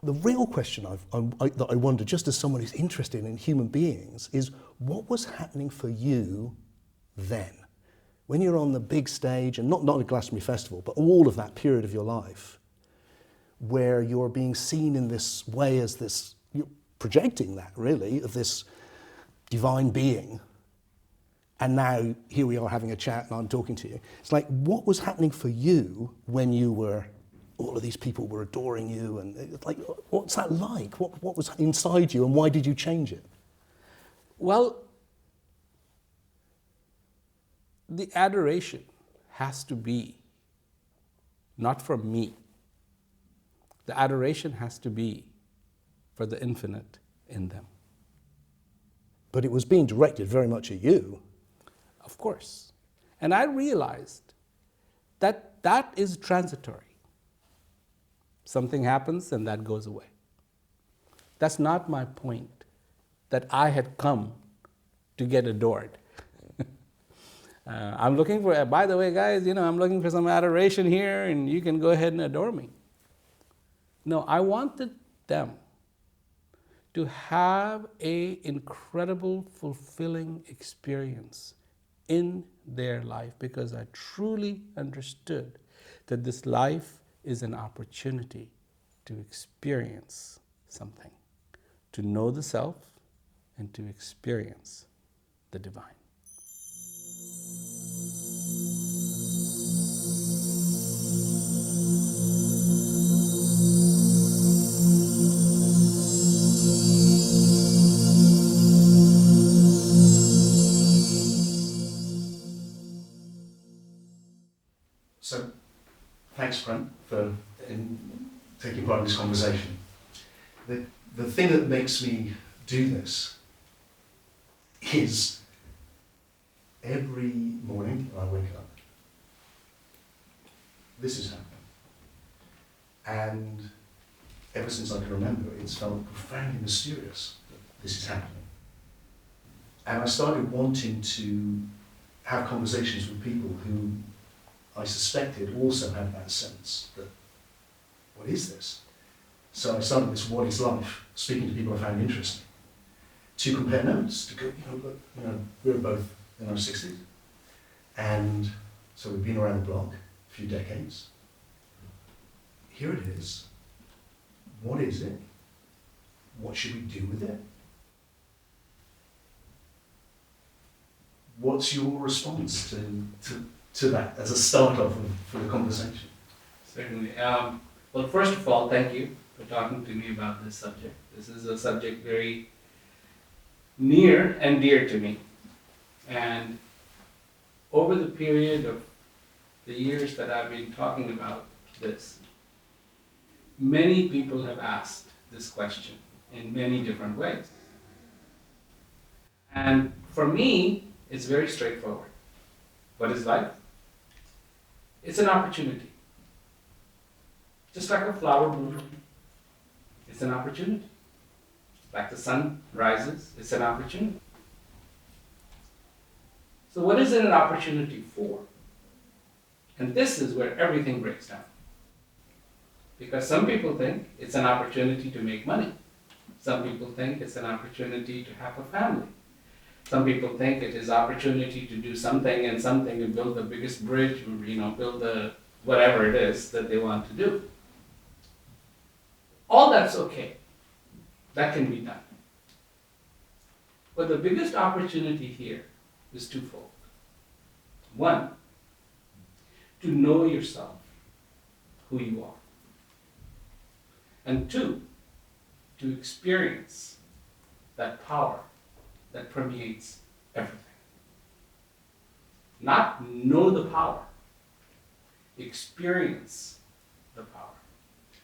The real question that I wonder, just as someone who's interested in human beings, is what was happening for you then? When you're on the big stage, and not a Glastonbury Festival, but all of that period of your life, where you're being seen in this way as this, you're projecting that really, of this divine being, and now here we are having a chat and I'm talking to you. It's like, what was happening for you when you were, all of these people were adoring you, and it's like, what's that like? What was inside you, and why did you change it? Well, the adoration has to be not from me. The adoration has to be for the infinite in them. But it was being directed very much at you. Of course. And I realized that that is transitory. Something happens and that goes away. That's not my point, that I had come to get adored. I'm looking for, by the way, guys, I'm looking for some adoration here and you can go ahead and adore me. No, I wanted them to have an incredible, fulfilling experience in their life, because I truly understood that this life is an opportunity to experience something, to know the self and to experience the divine. So, thanks, Prem, for taking part in this conversation. The thing that makes me do this is every morning I wake up, this is happening. And ever since I can remember, it's felt profoundly mysterious that this is happening. And I started wanting to have conversations with people who I suspected also had that sense that, what is this? So I started this What is Life, speaking to people I found interesting, to compare notes, to go, we were both in our 60s, and so we've been around the block a few decades. Here it is. What is it? What should we do with it? What's your response to that as a start-off for the conversation? Certainly. Well, first of all, thank you for talking to me about this subject. This is a subject very near and dear to me. And over the period of the years that I've been talking about this, many people have asked this question in many different ways. And for me, it's very straightforward. What is life? It's an opportunity. Just like a flower blooming, it's an opportunity. Like the sun rises, it's an opportunity. So what is it an opportunity for? And this is where everything breaks down. Because some people think it's an opportunity to make money. Some people think it's an opportunity to have a family. Some people think it is opportunity to do something and build the biggest bridge, or build the whatever it is that they want to do. All that's okay. That can be done. But the biggest opportunity here is twofold. One, to know yourself, who you are. And two, to experience that power that permeates everything. Not know the power, experience the power.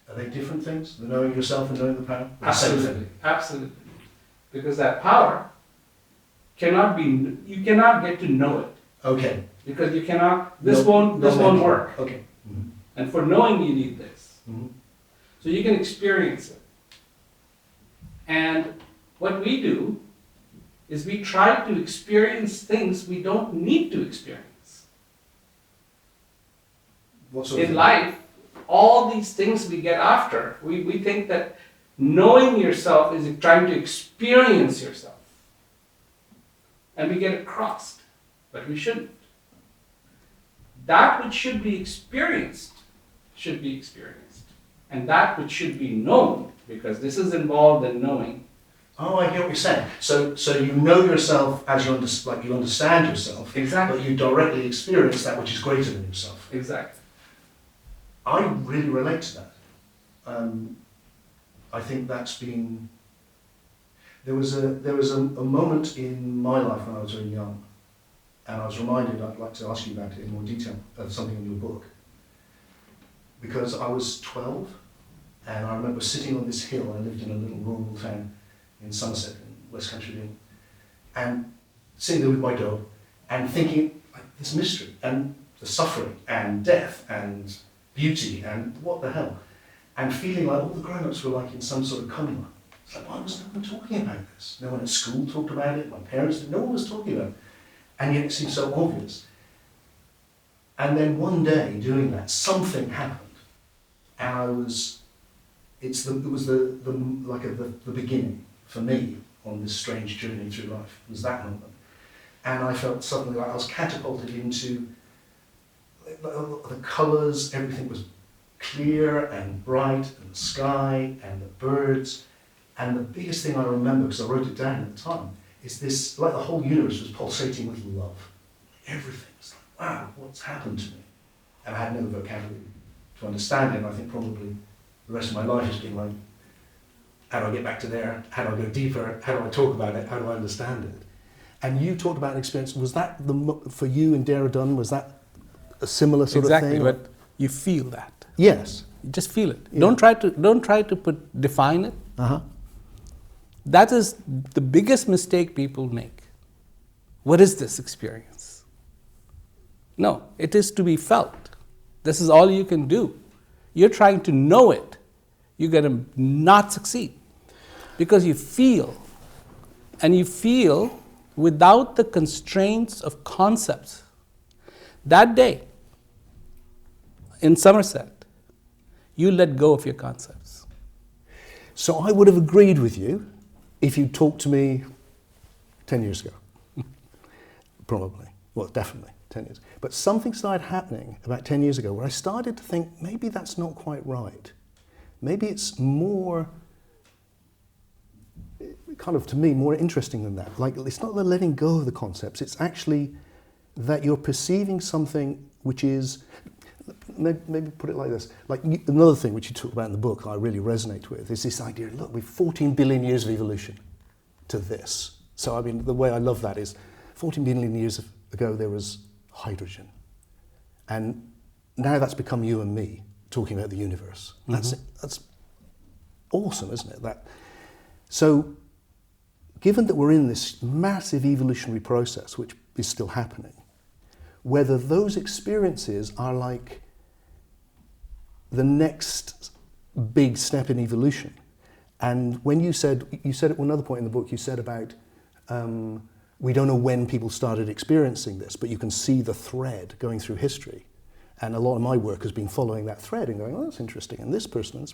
Are they different things, the knowing yourself and knowing the power? Absolutely, absolutely. Because that power cannot be, you cannot get to know it. Okay. Because you cannot, this won't work. Okay. Mm-hmm. And for knowing you need this. Mm-hmm. So you can experience it. And what we do is we try to experience things we don't need to experience. What sort of In life, all these things we get after. We think that knowing yourself is trying to experience yourself. And we get it crossed, but we shouldn't. That which should be experienced should be experienced. And that which should be known, because this is involved in knowing. Oh, I get what you're saying. So you know yourself as you understand yourself, Exactly. but you directly experience that which is greater than yourself. Exactly. I really relate to that. I think that's been. There was a moment in my life when I was very young, and I was reminded. I'd like to ask you about it in more detail. Something in your book, because I was 12, and I remember sitting on this hill. I lived in a little rural town in Somerset, in West Country, and sitting there with my dog, and thinking like this mystery and the suffering and death and beauty and what the hell, and feeling like all the grown-ups were like in some sort of coma. It's like, why was no one talking about this? No one at school talked about it, my parents didn't, no one was talking about it. And yet it seemed so obvious. And then one day doing that, something happened. And it was the beginning for me on this strange journey through life. It was that moment. And I felt suddenly like I was catapulted into the colours, everything was clear and bright, and the sky and the birds. And the biggest thing I remember, because I wrote it down at the time, is this, like the whole universe was pulsating with love. Everything was like, wow, what's happened to me? And I had no vocabulary to understand it, and I think probably the rest of my life has been like, how do I get back to there? How do I go deeper? How do I talk about it? How do I understand it? And you talked about an experience, was that for you in Dehradun, was that a similar sort of thing? Exactly, but you feel that. Yes. You just feel it. Yeah. Don't try to define it. Uh-huh. That is the biggest mistake people make. What is this experience? No, it is to be felt. This is all you can do. You're trying to know it. You're going to not succeed because you feel, and you feel without the constraints of concepts. That day in Somerset, you let go of your concepts. So I would have agreed with you if you talked to me 10 years ago. Probably. Well, definitely 10 years. But something started happening about 10 years ago where I started to think maybe that's not quite right. Maybe it's more, kind of to me, more interesting than that. Like, it's not the letting go of the concepts, it's actually that you're perceiving something which is, maybe put it like this, like another thing which you talk about in the book I really resonate with is this idea, look, we've 14 billion years of evolution to this. So I mean, the way I love that is 14 billion years ago there was hydrogen. And now that's become you and me talking about the universe. Mm-hmm. That's awesome, isn't it? So given that we're in this massive evolutionary process, which is still happening, whether those experiences are like the next big step in evolution. And when you said at another point in the book, you said about, we don't know when people started experiencing this, but you can see the thread going through history. And a lot of my work has been following that thread and going, oh, that's interesting, and this person,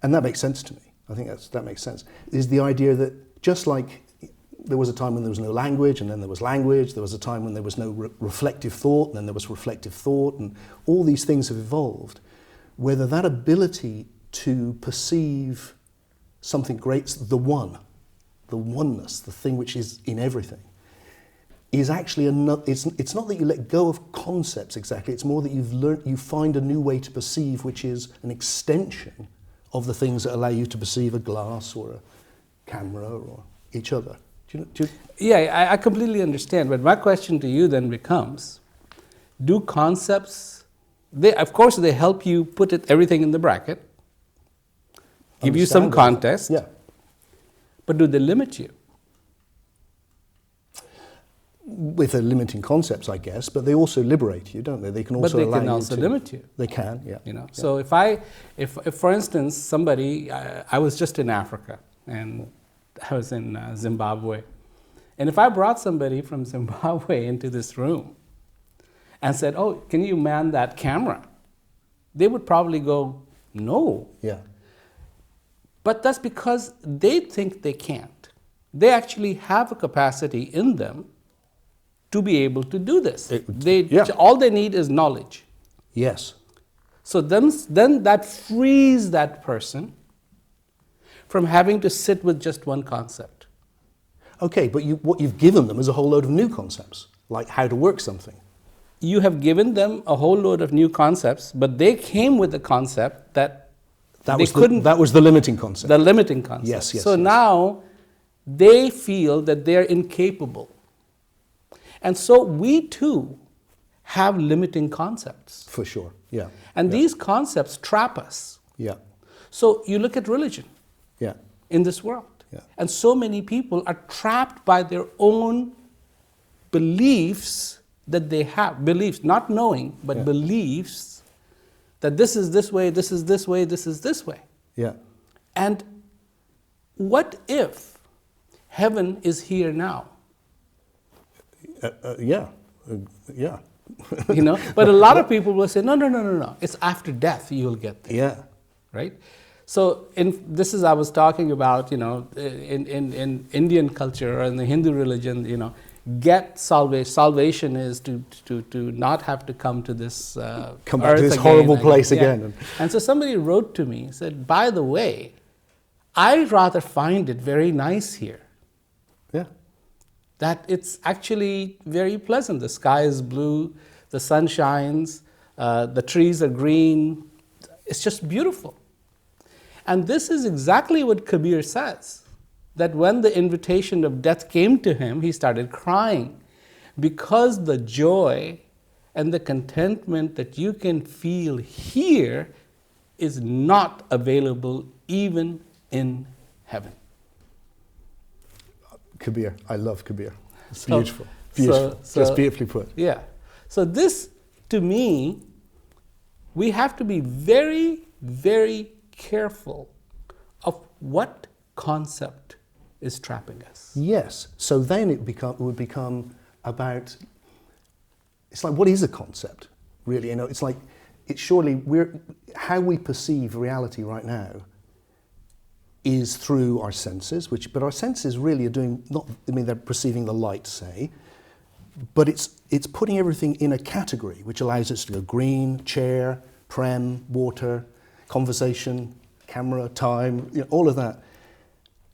and that makes sense to me. I think that makes sense. Is the idea that just like there was a time when there was no language, and then there was language, there was a time when there was no reflective thought, and then there was reflective thought, and all these things have evolved. Whether that ability to perceive something great, the oneness, the thing which is in everything, is actually it's not that you let go of concepts exactly, it's more that you find a new way to perceive, which is an extension of the things that allow you to perceive a glass or a camera or each other. Yeah, I completely understand. But my question to you then becomes, do concepts, of course they help you put everything in the bracket, give you some context, yeah. But do they limit you? With their limiting concepts, I guess, but they also liberate you, don't they? They can also but they can also limit you. They can, yeah. You know. Yeah. So if for instance somebody, I was just in Africa and I was in Zimbabwe, and if I brought somebody from Zimbabwe into this room and said, "Oh, can you man that camera?" they would probably go, no. Yeah. But that's because they think they can't. They actually have a capacity in them to be able to do this. All they need is knowledge. Yes. So then that frees that person from having to sit with just one concept. Okay, but what you've given them is a whole load of new concepts, like how to work something. You have given them a whole load of new concepts, but they came with a concept that that was the limiting concept. The limiting concept. Yes. So now they feel that they're incapable. And so we too have limiting concepts. For sure, yeah. And these concepts trap us. Yeah. So you look at religion in this world. Yeah. And so many people are trapped by their own beliefs that they have. Beliefs, not knowing, but beliefs that this is this way, this is this way, this is this way. Yeah. And what if heaven is here now? Yeah. But a lot of people will say, no. It's after death you'll get there. Yeah. Right? So I was talking about, in Indian culture or in the Hindu religion, get salvation. Salvation is to not have to come to this come back to this horrible place Yeah. again. And so somebody wrote to me, said, by the way, I rather find it very nice here. Yeah. That it's actually very pleasant. The sky is blue, the sun shines, the trees are green. It's just beautiful. And this is exactly what Kabir says, that when the invitation of death came to him, he started crying because the joy and the contentment that you can feel here is not available even in heaven. Kabir, I love Kabir. It's So- beautiful. Beautiful. so- Just beautifully put. Yeah. So this, to me, we have to be very, very careful of what concept is trapping us. Yes. So then it would become about, it's like, what is a concept, really? It's like, how we perceive reality right now is through our senses, but our senses really are they're perceiving the light, say, but it's putting everything in a category, which allows us to go green, chair, Prem, water, conversation, camera, time, all of that.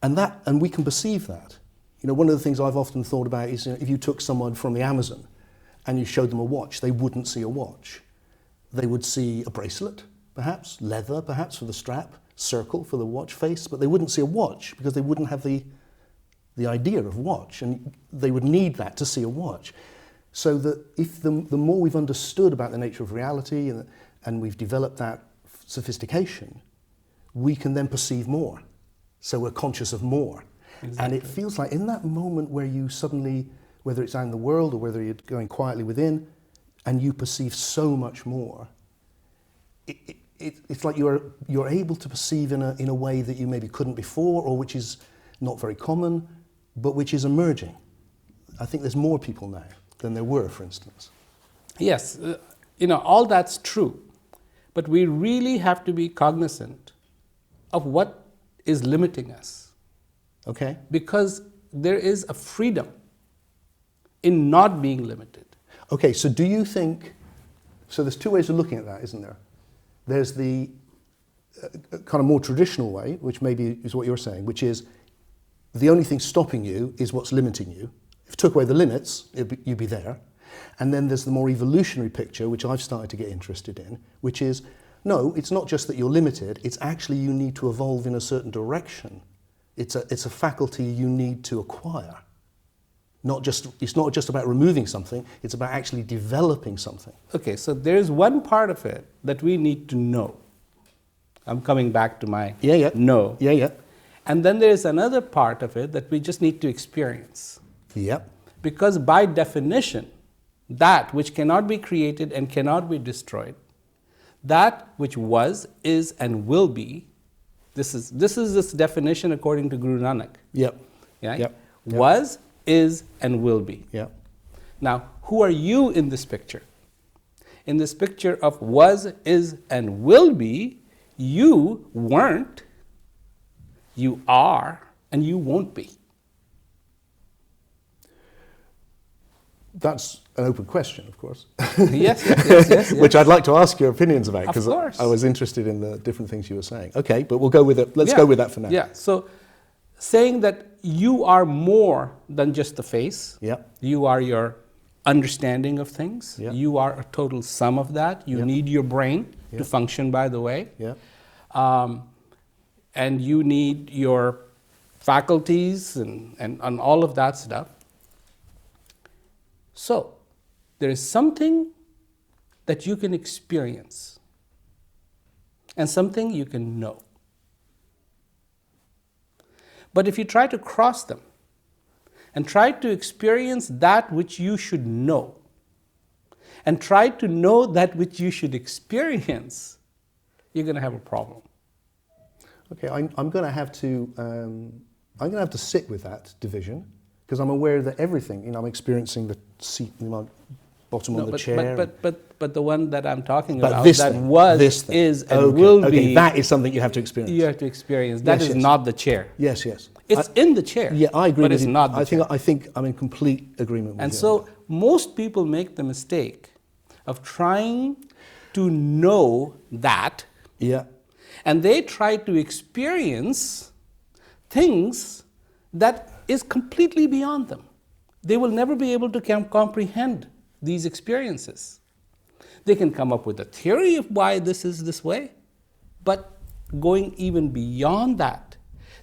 And we can perceive that. One of the things I've often thought about is, if you took someone from the Amazon and you showed them a watch, they wouldn't see a watch. They would see a bracelet, perhaps, leather, perhaps, for the strap, circle for the watch face, but they wouldn't see a watch because they wouldn't have the idea of watch, and they would need that to see a watch. So that if the more we've understood about the nature of reality and we've developed that sophistication, we can then perceive more. So we're conscious of more. Exactly. And it feels like in that moment where you suddenly, whether it's out in the world or whether you're going quietly within, and you perceive so much more, it's like you're able to perceive in a way that you maybe couldn't before, or which is not very common, but which is emerging. I think there's more people now than there were, for instance. Yes, all that's true. But we really have to be cognizant of what is limiting us. Okay. Because there is a freedom in not being limited. Okay, so do you think, so there's two ways of looking at that, isn't there? There's the kind of more traditional way, which maybe is what you're saying, which is the only thing stopping you is what's limiting you. If you took away the limits, you'd be there. And then there's the more evolutionary picture, which I've started to get interested in, which is, no, it's not just that you're limited, it's actually you need to evolve in a certain direction. It's a faculty you need to acquire. It's not just about removing something, it's about actually developing something. Okay, so there's one part of it that we need to know. I'm coming back to my know. Yeah. And then there's another part of it that we just need to experience. Yeah. Because by definition, that which cannot be created and cannot be destroyed, that which was, is, and will be, this is this definition according to Guru Nanak. Yep. Yeah? Yep. Was, is, and will be. Yep. Now, who are you in this picture? in this picture of was, is, and will be, you weren't, you are, and you won't be. That's an open question, of course. Yes. Which I'd like to ask your opinions about, Of because course. I was interested in the different things you were saying. Okay, but we'll go with it. Let's go with that for now. Yeah, so saying that you are more than just the face. Yeah. You are your understanding of things. Yeah. You are a total sum of that. You Yeah. need your brain Yeah. to function, by the way. Yeah. And you need your faculties and all of that stuff. So, there is something that you can experience and something you can know. But if you try to cross them and try to experience that which you should know and try to know that which you should experience, you're going to have a problem. Okay, I'm going to have to sit with that division, because I'm aware that everything, I'm experiencing the seat in my bottom of the chair. But the one that I'm talking But about, this that thing, was, this thing. is, and Okay, will okay, be, that is something you have to experience. you have to experience. That Yes, is yes. not the chair. Yes, yes. It's in the chair. Yeah, I agree but with it's you. not the chair. I think I'm in complete agreement with And you. so most people make the mistake of trying to know that, Yeah. and they try to experience things that is completely beyond them. They will never be able to comprehend these experiences. They can come up with a theory of why this is this way, but going even beyond that.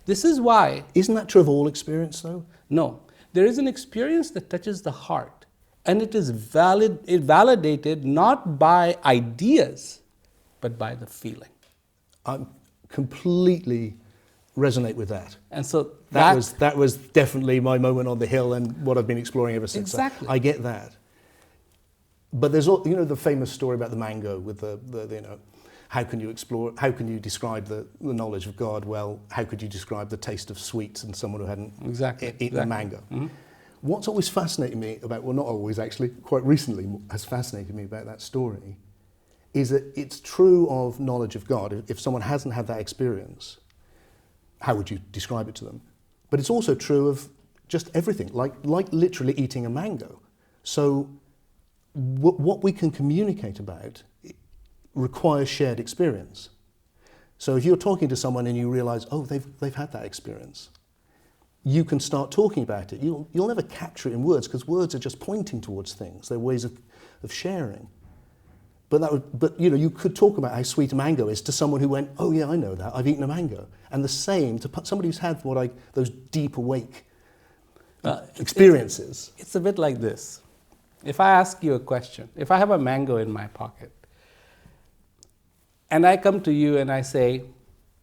This is why. Isn't that true of all experience, though? No, there is an experience that touches the heart, and it is validated not by ideas, but by the feeling. I completely resonate with that. And so That was definitely my moment on the hill and what I've been exploring ever since. Exactly. I get that. But there's the famous story about the mango with the how can you describe the knowledge of God? Well, how could you describe the taste of sweets in someone who hadn't eaten a mango? Mm-hmm. What's always fascinated me about, well, not always actually, quite recently has fascinated me about that story, is that it's true of knowledge of God. If someone hasn't had that experience, how would you describe it to them? But it's also true of just everything, like literally eating a mango. So what we can communicate about requires shared experience. So if you're talking to someone and you realize, oh, they've had that experience, you can start talking about it. You'll never capture it in words, because words are just pointing towards things. They're ways of sharing. But you could talk about how sweet a mango is to someone who went, oh yeah, I know that, I've eaten a mango. And the same to somebody who's had those deep awake experiences. It's a bit like this. If I ask you a question, if I have a mango in my pocket, and I come to you and I say,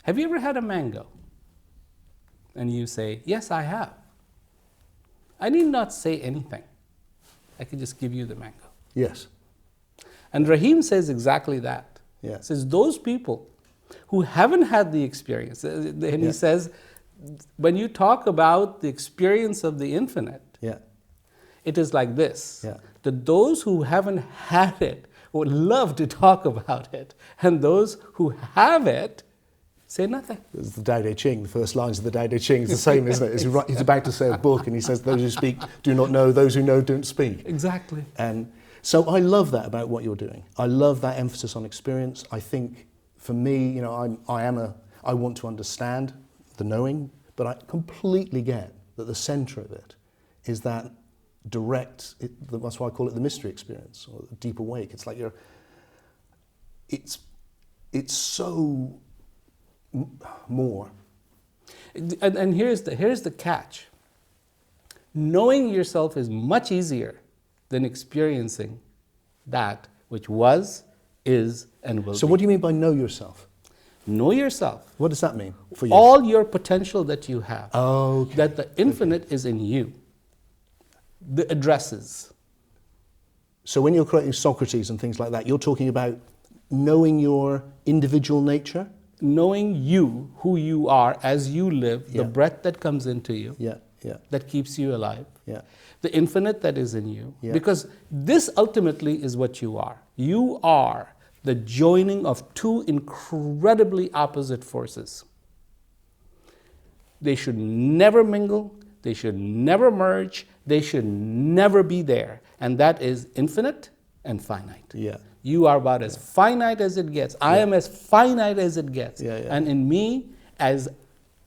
have you ever had a mango? And you say, yes, I have. I need not say anything. I can just give you the mango. Yes. And Rahim says exactly that. Yeah. He says those people who haven't had the experience, and he says, when you talk about the experience of the infinite, it is like this, that those who haven't had it would love to talk about it, and those who have it say nothing. It's the Tao Te Ching, the first lines of the Tao Te Ching is the same, isn't it? He's about to say a book, and he says, those who speak do not know, those who know don't speak. Exactly. And so I love that about what you're doing. I love that emphasis on experience. I think for me, I want to understand the knowing, but I completely get that the center of it is that direct, that's why I call it the mystery experience, or the deep awake. It's like it's so more. And here's the catch. Knowing yourself is much easier than experiencing that which was, is, and will be. So what do you mean by know yourself? Know yourself. What does that mean for you? All your potential that you have. Okay. That the infinite is in you. The addresses. So when you're creating Socrates and things like that, you're talking about knowing your individual nature? Knowing you, who you are as you live, the breath that comes into you. Yeah, Yeah. that keeps you alive, Yeah. the infinite that is in you, Yeah. because this ultimately is what you are. You are the joining of two incredibly opposite forces. They should never mingle, they should never merge, they should never be there. And that is infinite and finite. Yeah. You are about as finite as it gets. I am as finite as it gets. Yeah, yeah. And in me, as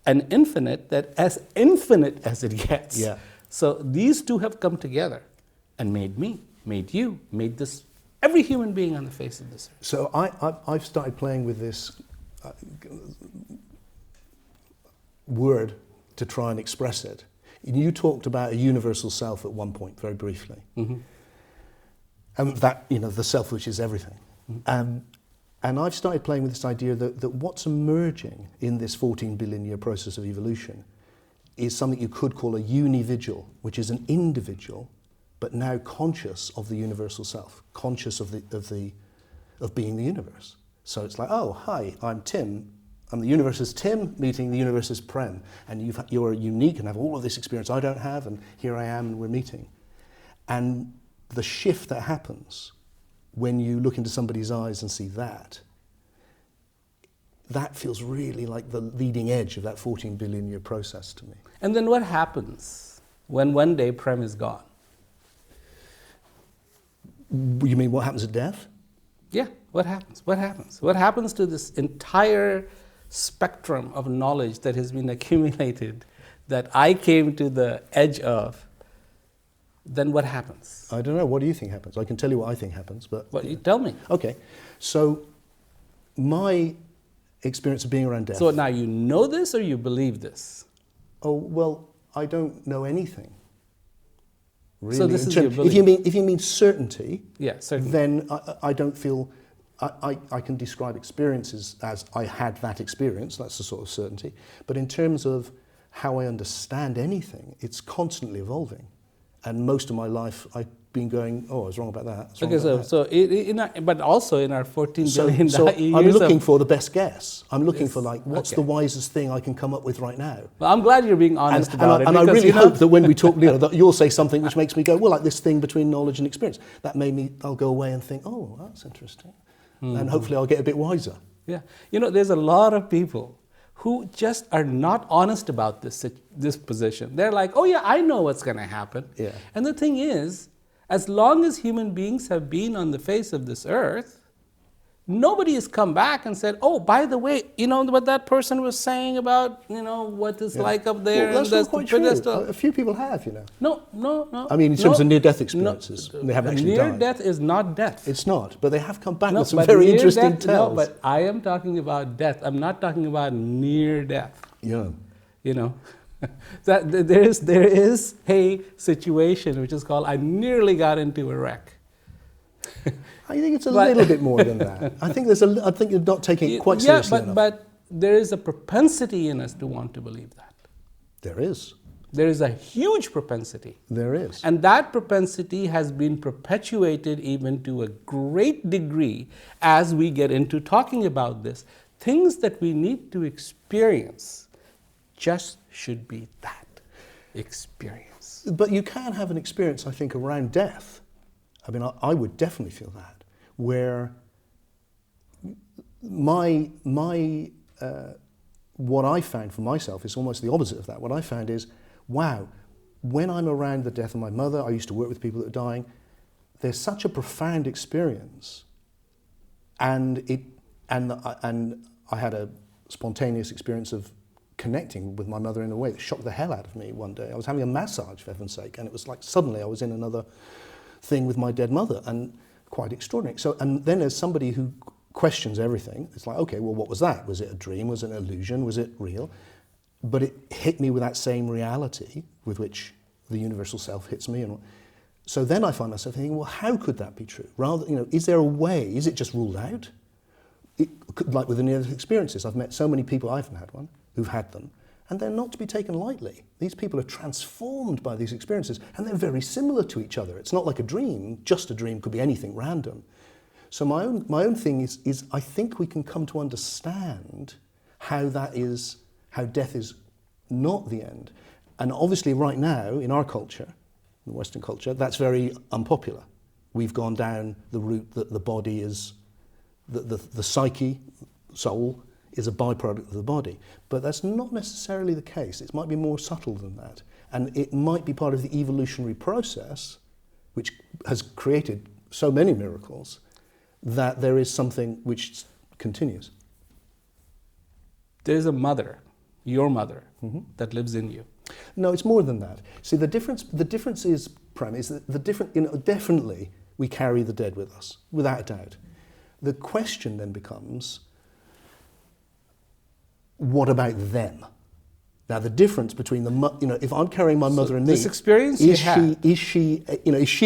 an infinite, that as infinite as it gets. Yeah. So these two have come together and made me, made you, made this, every human being on the face of this earth. So I've started playing with this word to try and express it. You talked about a universal self at one point, very briefly. Mm-hmm. And that, the self which is everything. Mm-hmm. And I've started playing with this idea that what's emerging in this 14 billion year process of evolution is something you could call a unividual, which is an individual, but now conscious of the universal self, conscious of being the universe. So it's like, oh, hi, I'm Tim. I'm the universe is Tim meeting the universe is Prem. And you're unique and have all of this experience I don't have, and here I am and we're meeting. And the shift that happens when you look into somebody's eyes and see that feels really like the leading edge of that 14 billion year process to me. And then what happens when one day Prem is gone? You mean what happens at death? Yeah, what happens? What happens? What happens to this entire spectrum of knowledge that has been accumulated, that I came to the edge of? Then what happens? I don't know. What do you think happens? I can tell you what I think happens, but... Well, you tell me. Okay. So my experience of being around death... So now you know this or you believe this? Oh, well, I don't know anything. Really. So this is your belief? If you mean certainty, Yeah, certainly. then I don't feel... I can describe experiences as I had that experience, that's the sort of certainty. But in terms of how I understand anything, it's constantly evolving. And most of my life, I've been going, oh, I was wrong about that. Okay, but also in our 14 billion so years I'm looking for the best guess. I'm looking for what's okay. the wisest thing I can come up with right now. Well, I'm glad you're being honest about it. And I really hope that when we talk, that you'll say something which makes me go, well, like this thing between knowledge and experience. That made me, I'll go away and think, oh, that's interesting. Mm-hmm. And hopefully I'll get a bit wiser. Yeah. There's a lot of people who just are not honest about this position. They're like, oh yeah, I know what's going to happen. Yeah. And the thing is, as long as human beings have been on the face of this earth, nobody has come back and said, oh, by the way, what that person was saying about, what it's like up there. Well, that's not quite true. A few people have, No. I mean, in terms of near-death experiences, they haven't actually died. Near-death is not death. It's not, but they have come back with some very interesting tales. No, but I am talking about death. I'm not talking about near death. Yeah. That there is a situation which is called I nearly got into a wreck. I think it's a little bit more than that. I think you're not taking it quite seriously enough. But there is a propensity in us to want to believe that. There is. There is a huge propensity. There is. And that propensity has been perpetuated even to a great degree as we get into talking about this. Things that we need to experience just should be that experience. But you can have an experience, I think, around death. I mean, I would definitely feel that, where what I found for myself is almost the opposite of that. What I found is, wow, when I'm around the death of my mother, I used to work with people that are dying, there's such a profound experience, and I had a spontaneous experience of connecting with my mother in a way that shocked the hell out of me one day. I was having a massage, for heaven's sake, and it was like suddenly I was in another thing with my dead mother, and quite extraordinary. So, and then there's somebody who questions everything. It's like, okay, well, what was that? Was it a dream? Was it an illusion? Was it real? But it hit me with that same reality with which the universal self hits me. And so then I find myself thinking, well, how could that be true? Rather, is there a way? Is it just ruled out? Like with the near-death experiences, I've met so many people, I haven't had one, who've had them, and they're not to be taken lightly. These people are transformed by these experiences, and they're very similar to each other. It's not like a dream. Just a dream could be anything random. So my own thing is I think we can come to understand how death is not the end. And obviously right now, in our culture, in Western culture, that's very unpopular. We've gone down the route that the body is, the psyche, soul, is a byproduct of the body. But that's not necessarily the case. It might be more subtle than that. And it might be part of the evolutionary process, which has created so many miracles, that there is something which continues. There's a mother, your mother, that lives in you. No, it's more than that. See, the difference is, Prem, is that definitely we carry the dead with us, without a doubt. The question then becomes, what about them? Now, the difference between if I'm carrying my mother and me, this experience is she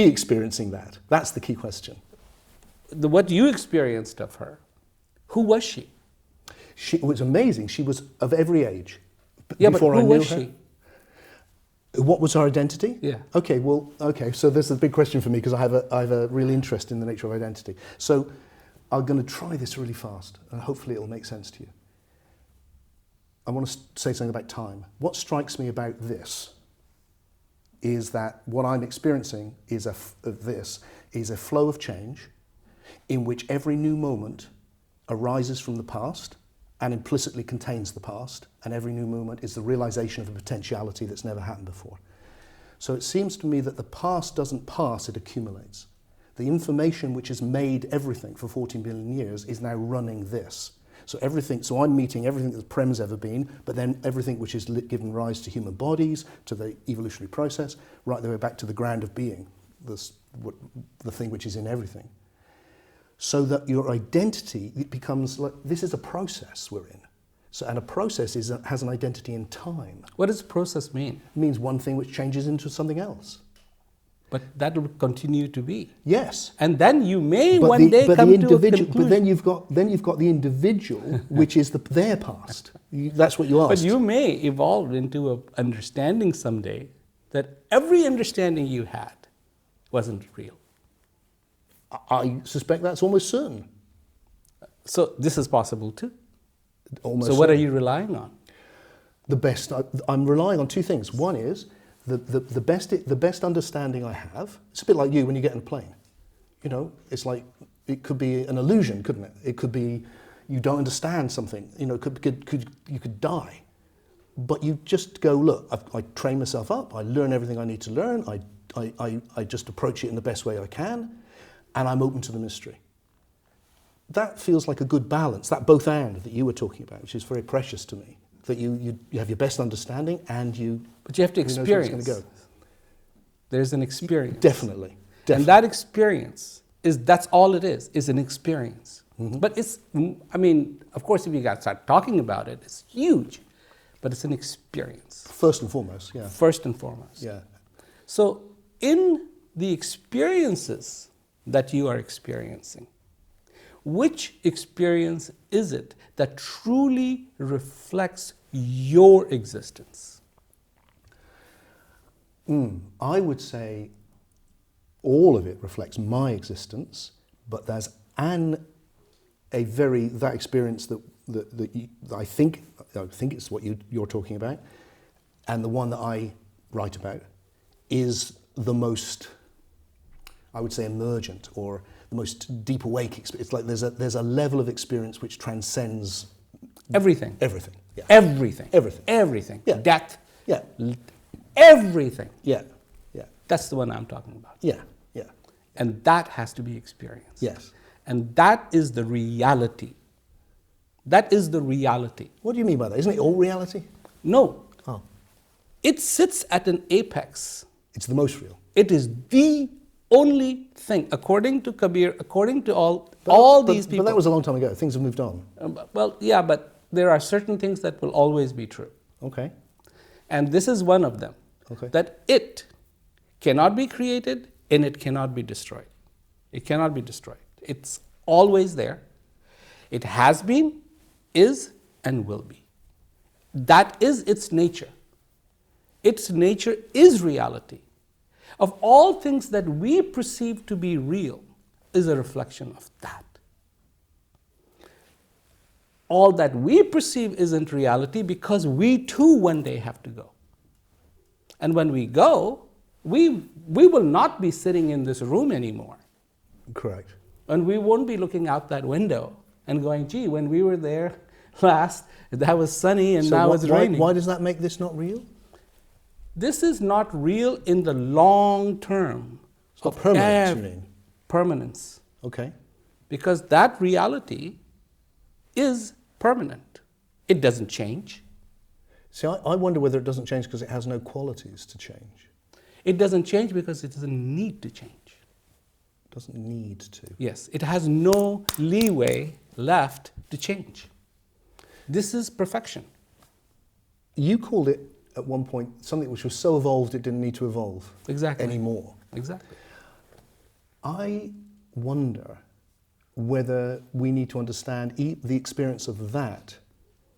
experiencing that? That's the key question. What you experienced of her, who was she? It was amazing. She was of every age. Yeah, before but who I knew was her. she? What was her identity? Yeah. Okay, so this is a big question for me because I have a real interest in the nature of identity. So I'm going to try this really fast and hopefully it'll make sense to you. I want to say something about time. What strikes me about this is that what I'm experiencing is a flow of change in which every new moment arises from the past and implicitly contains the past, and every new moment is the realization of a potentiality that's never happened before. So it seems to me that the past doesn't pass, it accumulates. The information which has made everything for 14 billion years is now running this. So I'm meeting everything that Prem's ever been, but then everything which has given rise to human bodies, to the evolutionary process, right the way back to the ground of being, the thing which is in everything. So that your identity, it becomes like, this is a process we're in. So, and a process has an identity in time. What does process mean? It means one thing which changes into something else. But that will continue to be. Yes. And then you may one day come to a conclusion. But then you've got the individual, which is their past. That's what you asked. But you may evolve into an understanding someday that every understanding you had wasn't real. I suspect that's almost certain. So this is possible too. Almost so what certain. are you relying on? I'm relying on two things. One is the best understanding I have. It's a bit like you when you get in a plane. You know, it's like it could be an illusion, couldn't it? It could be you don't understand something. You know, you could die, but you just go, look. I train myself up. I learn everything I need to learn. I just approach it in the best way I can, and I'm open to the mystery. That feels like a good balance. That both and that you were talking about, which is very precious to me. That you have your best understanding and you. But you have to experience. Knows where it's going to go. There's an experience. Definitely. And that experience that's all it is an experience. Mm-hmm. But of course, if you guys start talking about it, it's huge. But it's an experience. First and foremost, yeah. First and foremost. Yeah. So in the experiences that you are experiencing, which experience is it that truly reflects your existence? I would say all of it reflects my existence, but there's that experience that I think it's what you're talking about, and the one that I write about is the most, I would say, emergent or the most deep awake experience. It's like there's a level of experience which transcends everything. Everything. Yeah. Everything. Yeah. Death. Yeah. Everything. Yeah. Yeah. That's the one I'm talking about. Yeah. Yeah. And that has to be experienced. Yes. And that is the reality. That is the reality. What do you mean by that? Isn't it all reality? No. Oh. It sits at an apex. It's the most real. It is the only thing, according to Kabir, according to all these people. But that was a long time ago. Things have moved on. Well, yeah, but there are certain things that will always be true. Okay. And this is one of them. Okay. That it cannot be created and it cannot be destroyed. It cannot be destroyed. It's always there. It has been, is, and will be. That is its nature. Its nature is reality. Of all things that we perceive to be real is a reflection of that. All that we perceive isn't reality because we too one day have to go. And when we go, we will not be sitting in this room anymore. Correct. And we won't be looking out that window and going, gee, when we were there last, that was sunny and now it's raining. Why does that make this not real? This is not real in the long term. It's not permanent, you mean? Permanence. Okay. Because that reality is permanent. It doesn't change. See, I wonder whether it doesn't change because it has no qualities to change. It doesn't change because it doesn't need to change. It doesn't need to. Yes, it has no leeway left to change. This is perfection. You called it at one point something which was so evolved it didn't need to evolve anymore. Exactly. I wonder whether we need to understand the experience of that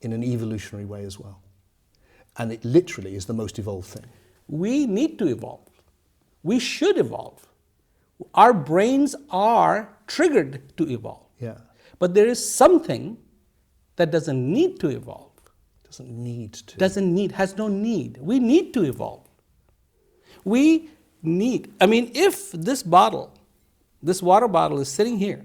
in an evolutionary way as well. And it literally is the most evolved thing. We need to evolve. We should evolve. Our brains are triggered to evolve. Yeah. But there is something that doesn't need to evolve. Doesn't need to. Has no need. We need to evolve. We need, if this water bottle is sitting here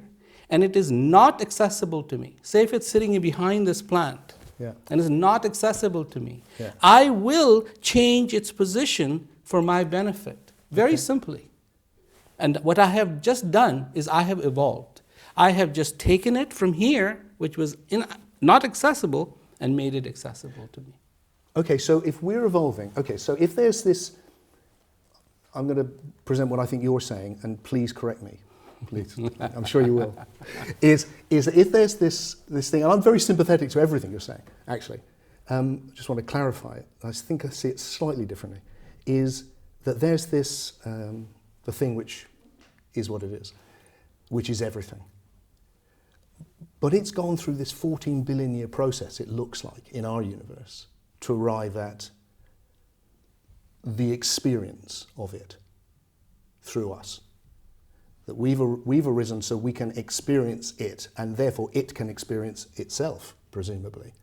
and it is not accessible to me, say if it's sitting behind this plant, Yeah. and is not accessible to me, Yeah. I will change its position for my benefit, very simply. And what I have just done is I have evolved. I have just taken it from here, which was not accessible, and made it accessible to me. Okay, so if we're evolving, so if there's this, I'm going to present what I think you're saying, and please correct me, please, I'm sure you will, is that if there's this thing, and I'm very sympathetic to everything you're saying, actually, just want to clarify it, I think I see it slightly differently, is that there's this, the thing which is what it is, which is everything. But it's gone through this 14 billion year process, it looks like, in our universe, to arrive at the experience of it through us. That we've arisen so we can experience it, and therefore it can experience itself, presumably.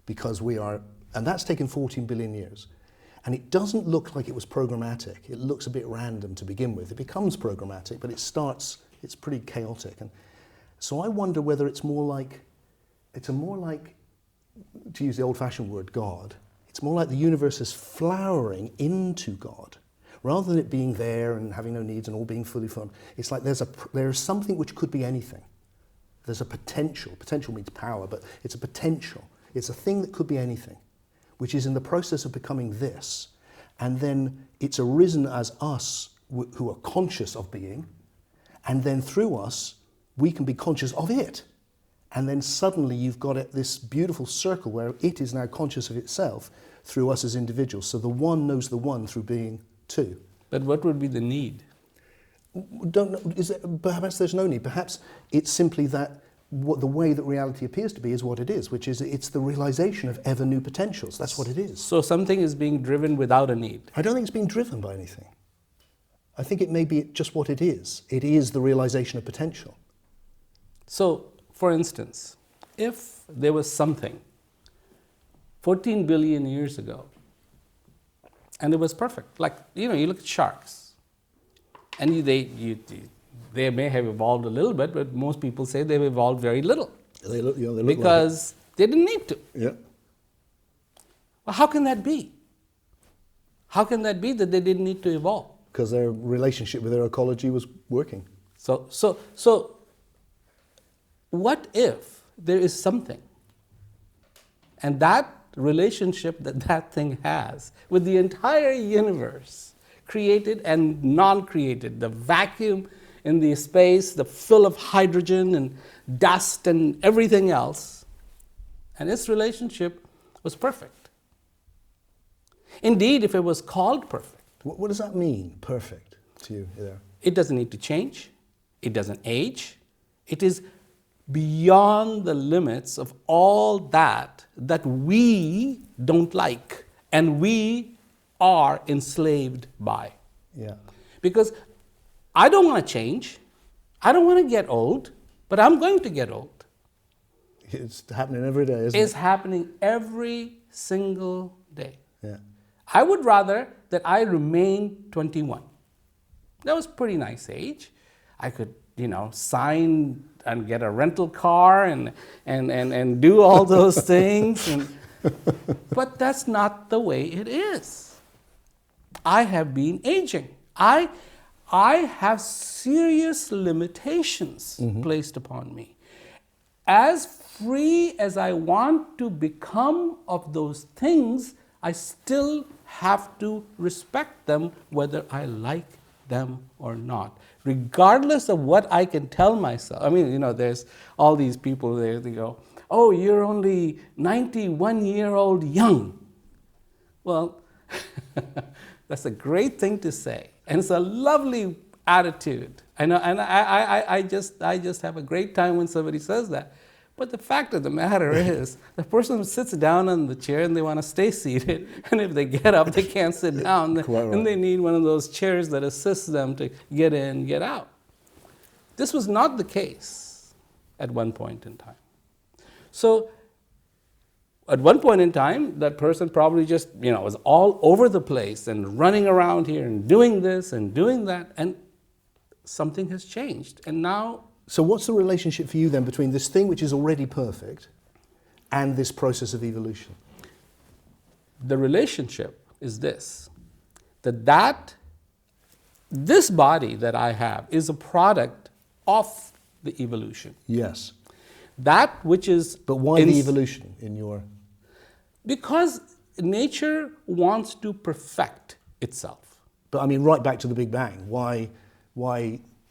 Because we are, and that's taken 14 billion years. And it doesn't look like it was programmatic. It looks a bit random to begin with. It becomes programmatic, but it's pretty chaotic. And so I wonder whether it's more like, to use the old-fashioned word, God, it's more like the universe is flowering into God. Rather than it being there and having no needs and all being fully formed, it's like there is something which could be anything. There's a potential. Potential means power, but it's a potential. It's a thing that could be anything, which is in the process of becoming this. And then it's arisen as us who are conscious of being, and then through us, we can be conscious of it. And then suddenly you've got this beautiful circle where it is now conscious of itself through us as individuals. So the one knows the one through being two. But what would be the need? Don't know. Perhaps there's no need. Perhaps it's simply that the way that reality appears to be is what it is, which is it's the realization of ever new potentials. That's what it is. So something is being driven without a need. I don't think it's being driven by anything. I think it may be just what it is. It is the realization of potential. So, for instance, if there was something 14 billion years ago, and it was perfect, like, you look at sharks, and they may have evolved a little bit, but most people say they've evolved very little. They look because they didn't need to. Yeah. Well, how can that be? How can that be that they didn't need to evolve? Because their relationship with their ecology was working. So what if there is something, and that relationship that thing has with the entire universe, created and non-created, the vacuum in the space, the fill of hydrogen and dust and everything else, and its relationship was perfect. Indeed, if it was called perfect. What does that mean, perfect, to you there? It doesn't need to change. It doesn't age. It is beyond the limits of all that we don't like and we are enslaved by. Yeah. Because I don't want to change. I don't want to get old, but I'm going to get old. It's happening every day, isn't it? It's happening every single day. Yeah. I would rather that I remain 21. That was a pretty nice age. I could, sign and get a rental car and do all those things. But that's not the way it is. I have been aging. I have serious limitations placed upon me. As free as I want to become of those things, I still have to respect them whether I like them or not, regardless of what I can tell myself. I mean, there's all these people there, they go, oh, you're only 91-year-old young. Well, that's a great thing to say, and it's a lovely attitude. I know, and I just have a great time when somebody says that. But the fact of the matter is, the person sits down on the chair and they want to stay seated, and if they get up, they can't sit down, and they need one of those chairs that assists them to get in, get out. This was not the case at one point in time. So, at one point in time, that person probably just, was all over the place and running around here and doing this and doing that, and something has changed. And now... So what's the relationship for you then between this thing which is already perfect and this process of evolution? The relationship is this, that this body that I have is a product of the evolution. Yes. That which is... But why the evolution in your... Because nature wants to perfect itself. But I mean, right back to the Big Bang, why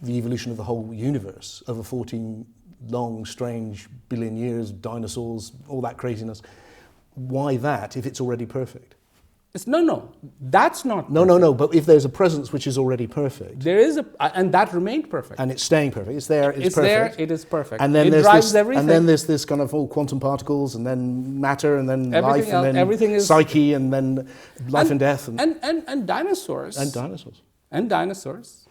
the evolution of the whole universe over 14 long, strange billion years, dinosaurs, all that craziness? Why that if it's already perfect? No, that's not perfect. No, but if there's a presence which is already perfect. There is and that remained perfect. And it's staying perfect. It's there, it's perfect. There, it is perfect. And then it drives everything. And then there's this kind of quantum particles, and then matter, and then everything life, else, and then everything is, psyche, and then life and death. And dinosaurs. And dinosaurs. And dinosaurs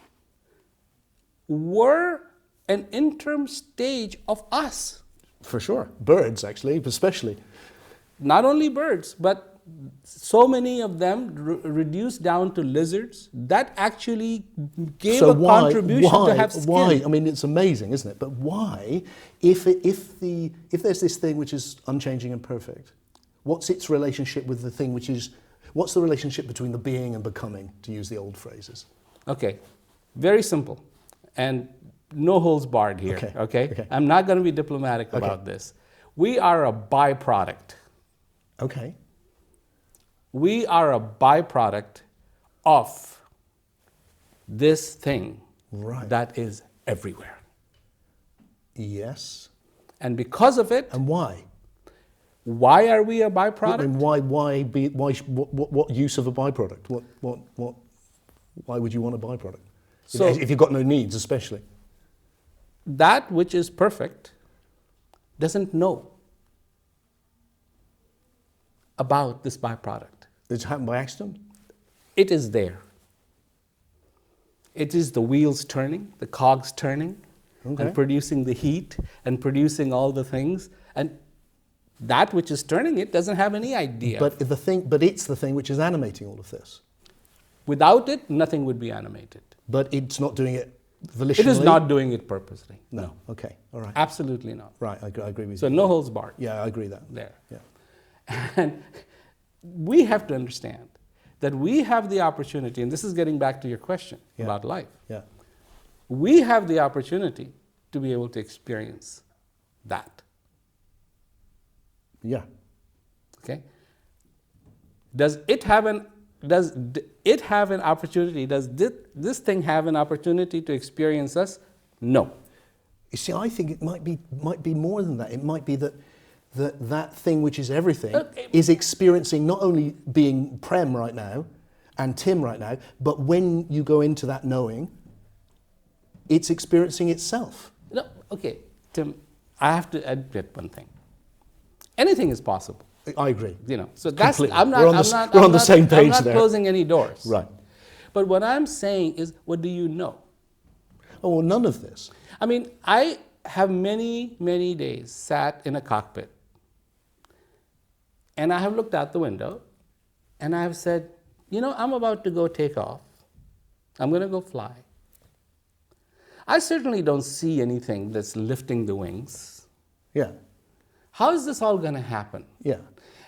were an interim stage of us. For sure. Birds, actually, especially. Not only birds, but so many of them reduced down to lizards. That actually gave contribution to have skin. Why? I mean, it's amazing, isn't it? But why, if there's this thing which is unchanging and perfect, what's its relationship with the thing which is... What's the relationship between the being and becoming, to use the old phrases? Okay, very simple. And no holds barred here, okay? I'm not going to be diplomatic about this. We are a byproduct. Okay. We are a byproduct of this thing that is everywhere. Yes. And because of it... And why? Why are we a byproduct? And what use of a byproduct? Why would you want a byproduct? So, if you've got no needs, especially. That which is perfect doesn't know about this byproduct. It's happened by accident? It is there. It is the wheels turning, the cogs turning, and producing the heat and producing all the things. And that which is turning it doesn't have any idea. But it's the thing which is animating all of this. Without it, nothing would be animated. But it's not doing it volitionally? It is not doing it purposely. No. Okay. All right. Absolutely not. Right. I agree with you. So no holds barred. Yeah, I agree that. There. Yeah. And we have to understand that we have the opportunity, and this is getting back to your question about life. Yeah. We have the opportunity to be able to experience that. Yeah. Okay? Does it have an opportunity? Does this thing have an opportunity to experience us? No. You see, I think it might be more than that. It might be that thing which is everything is experiencing not only being Prem right now and Tim right now, but when you go into that knowing, it's experiencing itself. No, okay, Tim, I have to admit one thing. Anything is possible. I agree. So that's completely. I'm not. We're on the same page I'm not there. closing any doors. Right. But what I'm saying is, what do you know? Oh, well, none of this. I mean, I have many, many days sat in a cockpit, and I have looked out the window, and I have said, I'm about to go take off. I'm going to go fly. I certainly don't see anything that's lifting the wings. Yeah. How is this all going to happen? Yeah.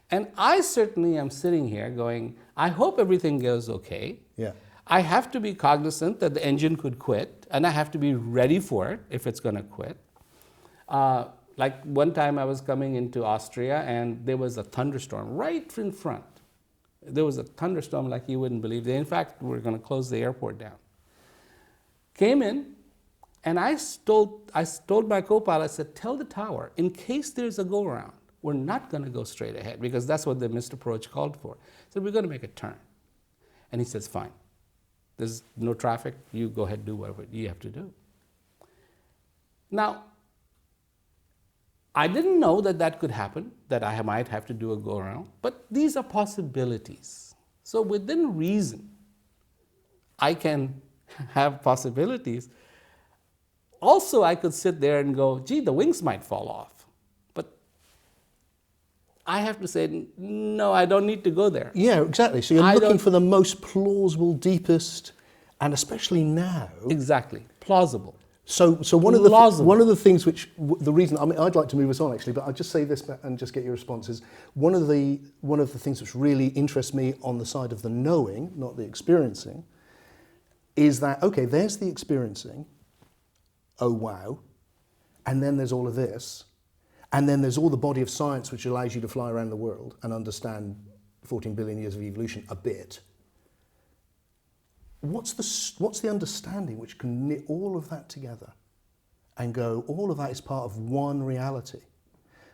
And I certainly am sitting here going, I hope everything goes okay. Yeah. I have to be cognizant that the engine could quit, and I have to be ready for it if it's going to quit. Like one time I was coming into Austria, and there was a thunderstorm right in front. There was a thunderstorm like you wouldn't believe. In fact, we're going to close the airport down. Came in, and I told my co-pilot, I said, tell the tower, in case there's a go-around, we're not going to go straight ahead, because that's what the missed approach called for. So we're going to make a turn. And he says, fine. There's no traffic. You go ahead and do whatever you have to do. Now, I didn't know that could happen, that I might have to do a go-around, but these are possibilities. So within reason, I can have possibilities. Also, I could sit there and go, gee, the wings might fall off. But I have to say, no, I don't need to go there. Yeah, exactly. So you're looking for the most plausible, deepest, and especially now. Exactly, plausible. So one of the things which the reason I'd like to move us on actually, but I'll just say this and just get your responses. One of the things which really interests me on the side of the knowing, not the experiencing, is that okay, there's the experiencing. Oh wow, and then there's all of this, and then there's all the body of science which allows you to fly around the world and understand 14 billion years of evolution a bit. What's the understanding which can knit all of that together and go, all of that is part of one reality?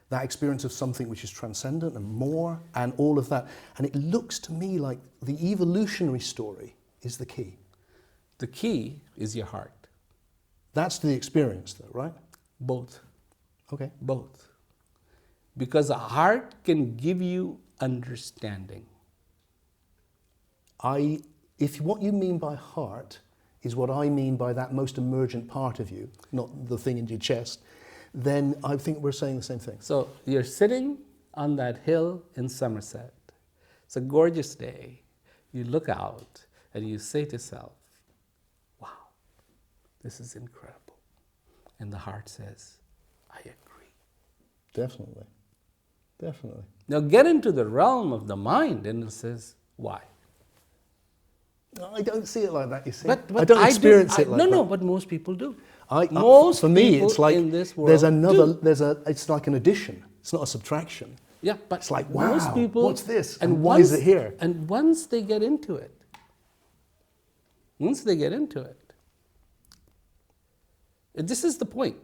That experience of something which is transcendent and more and all of that. And it looks to me like the evolutionary story is the key. The key is your heart. That's the experience though, right? Both. Okay. Both. Because a heart can give you understanding. If what you mean by heart is what I mean by that most emergent part of you, not the thing in your chest, then I think we're saying the same thing. So you're sitting on that hill in Somerset. It's a gorgeous day. You look out and you say to yourself, wow, this is incredible. And the heart says, I agree. Definitely. Definitely. Now get into the realm of the mind and it says, why? No, I don't see it like that, you see. But I don't experience it like that. No, but most people do. For me, it's like in this world it's like an addition. It's not a subtraction. Yeah, but it's like, wow, most people, what's this? And why is it here? And once they get into it, this is the point.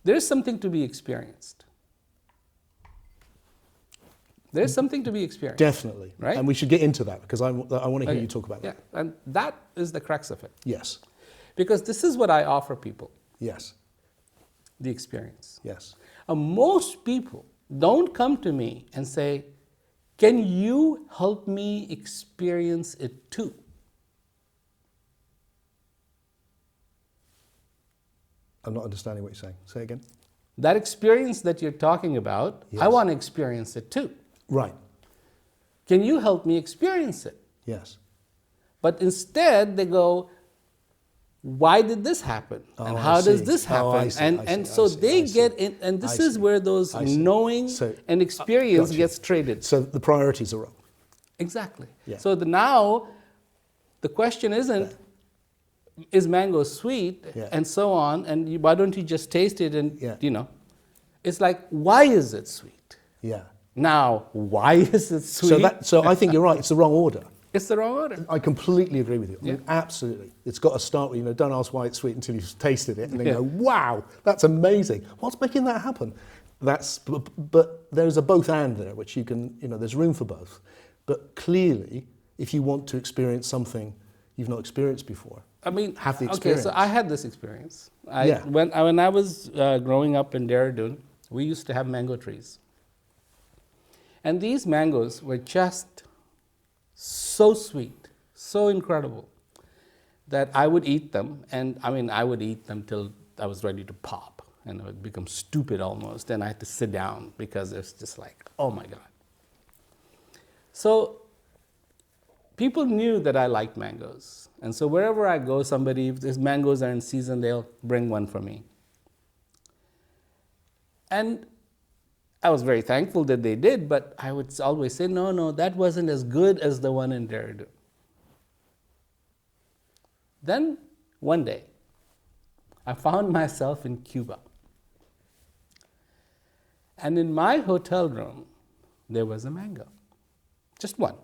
There is something to be experienced. There's something to be experienced. Definitely. Right? And we should get into that because I want to hear you talk about that. Yeah, and that is the crux of it. Yes. Because this is what I offer people. Yes. The experience. Yes. Most people don't come to me and say, can you help me experience it too? I'm not understanding what you're saying. Say again. That experience that you're talking about, yes. I want to experience it too. Right. Can you help me experience it? Yes. But instead they go, why did this happen? And how does this happen? So they get in, and this is where those knowing and experience gets traded. So the priorities are wrong. Exactly. Yeah. So now the question isn't, is mango sweet and so on, and why don't you just taste it and, it's like, why is it sweet? Yeah. Now, why is it sweet? So I think you're right, it's the wrong order. It's the wrong order. I completely agree with you. Yeah. I mean, absolutely. It's got to start with, don't ask why it's sweet until you've tasted it and then go, wow, that's amazing. What's making that happen? But there's a both and there, which you can, there's room for both. But clearly, if you want to experience something you've not experienced before, have the experience. Okay, so I had this experience. When I was growing up in Dehradun, we used to have mango trees. And these mangoes were just so sweet, so incredible, that I would eat them. And I would eat them till I was ready to pop. And I would become stupid almost. And I had to sit down because it's just like, oh my God. So people knew that I liked mangoes. And so wherever I go, somebody, if these mangoes are in season, they'll bring one for me. And I was very thankful that they did, but I would always say, no, that wasn't as good as the one in Derrida. Then, one day, I found myself in Cuba. And in my hotel room, there was a mango. Just one.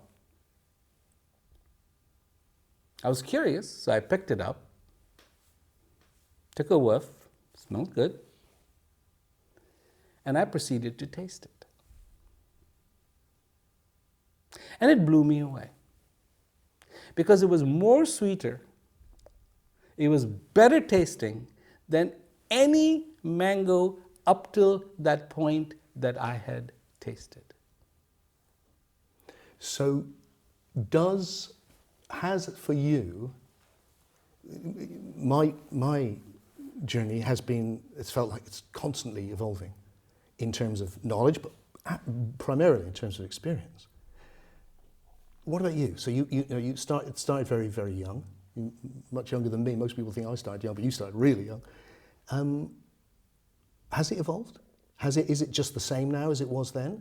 I was curious, so I picked it up, took a whiff, smelled good, and I proceeded to taste it. And it blew me away. Because it was more sweeter, it was better tasting than any mango up till that point that I had tasted. So has for you, my journey has been, it's felt like it's constantly evolving in terms of knowledge, but primarily in terms of experience. What about you? So you started very, very young, much younger than me. Most people think I started young, but you started really young. Has it evolved? Is it just the same now as it was then?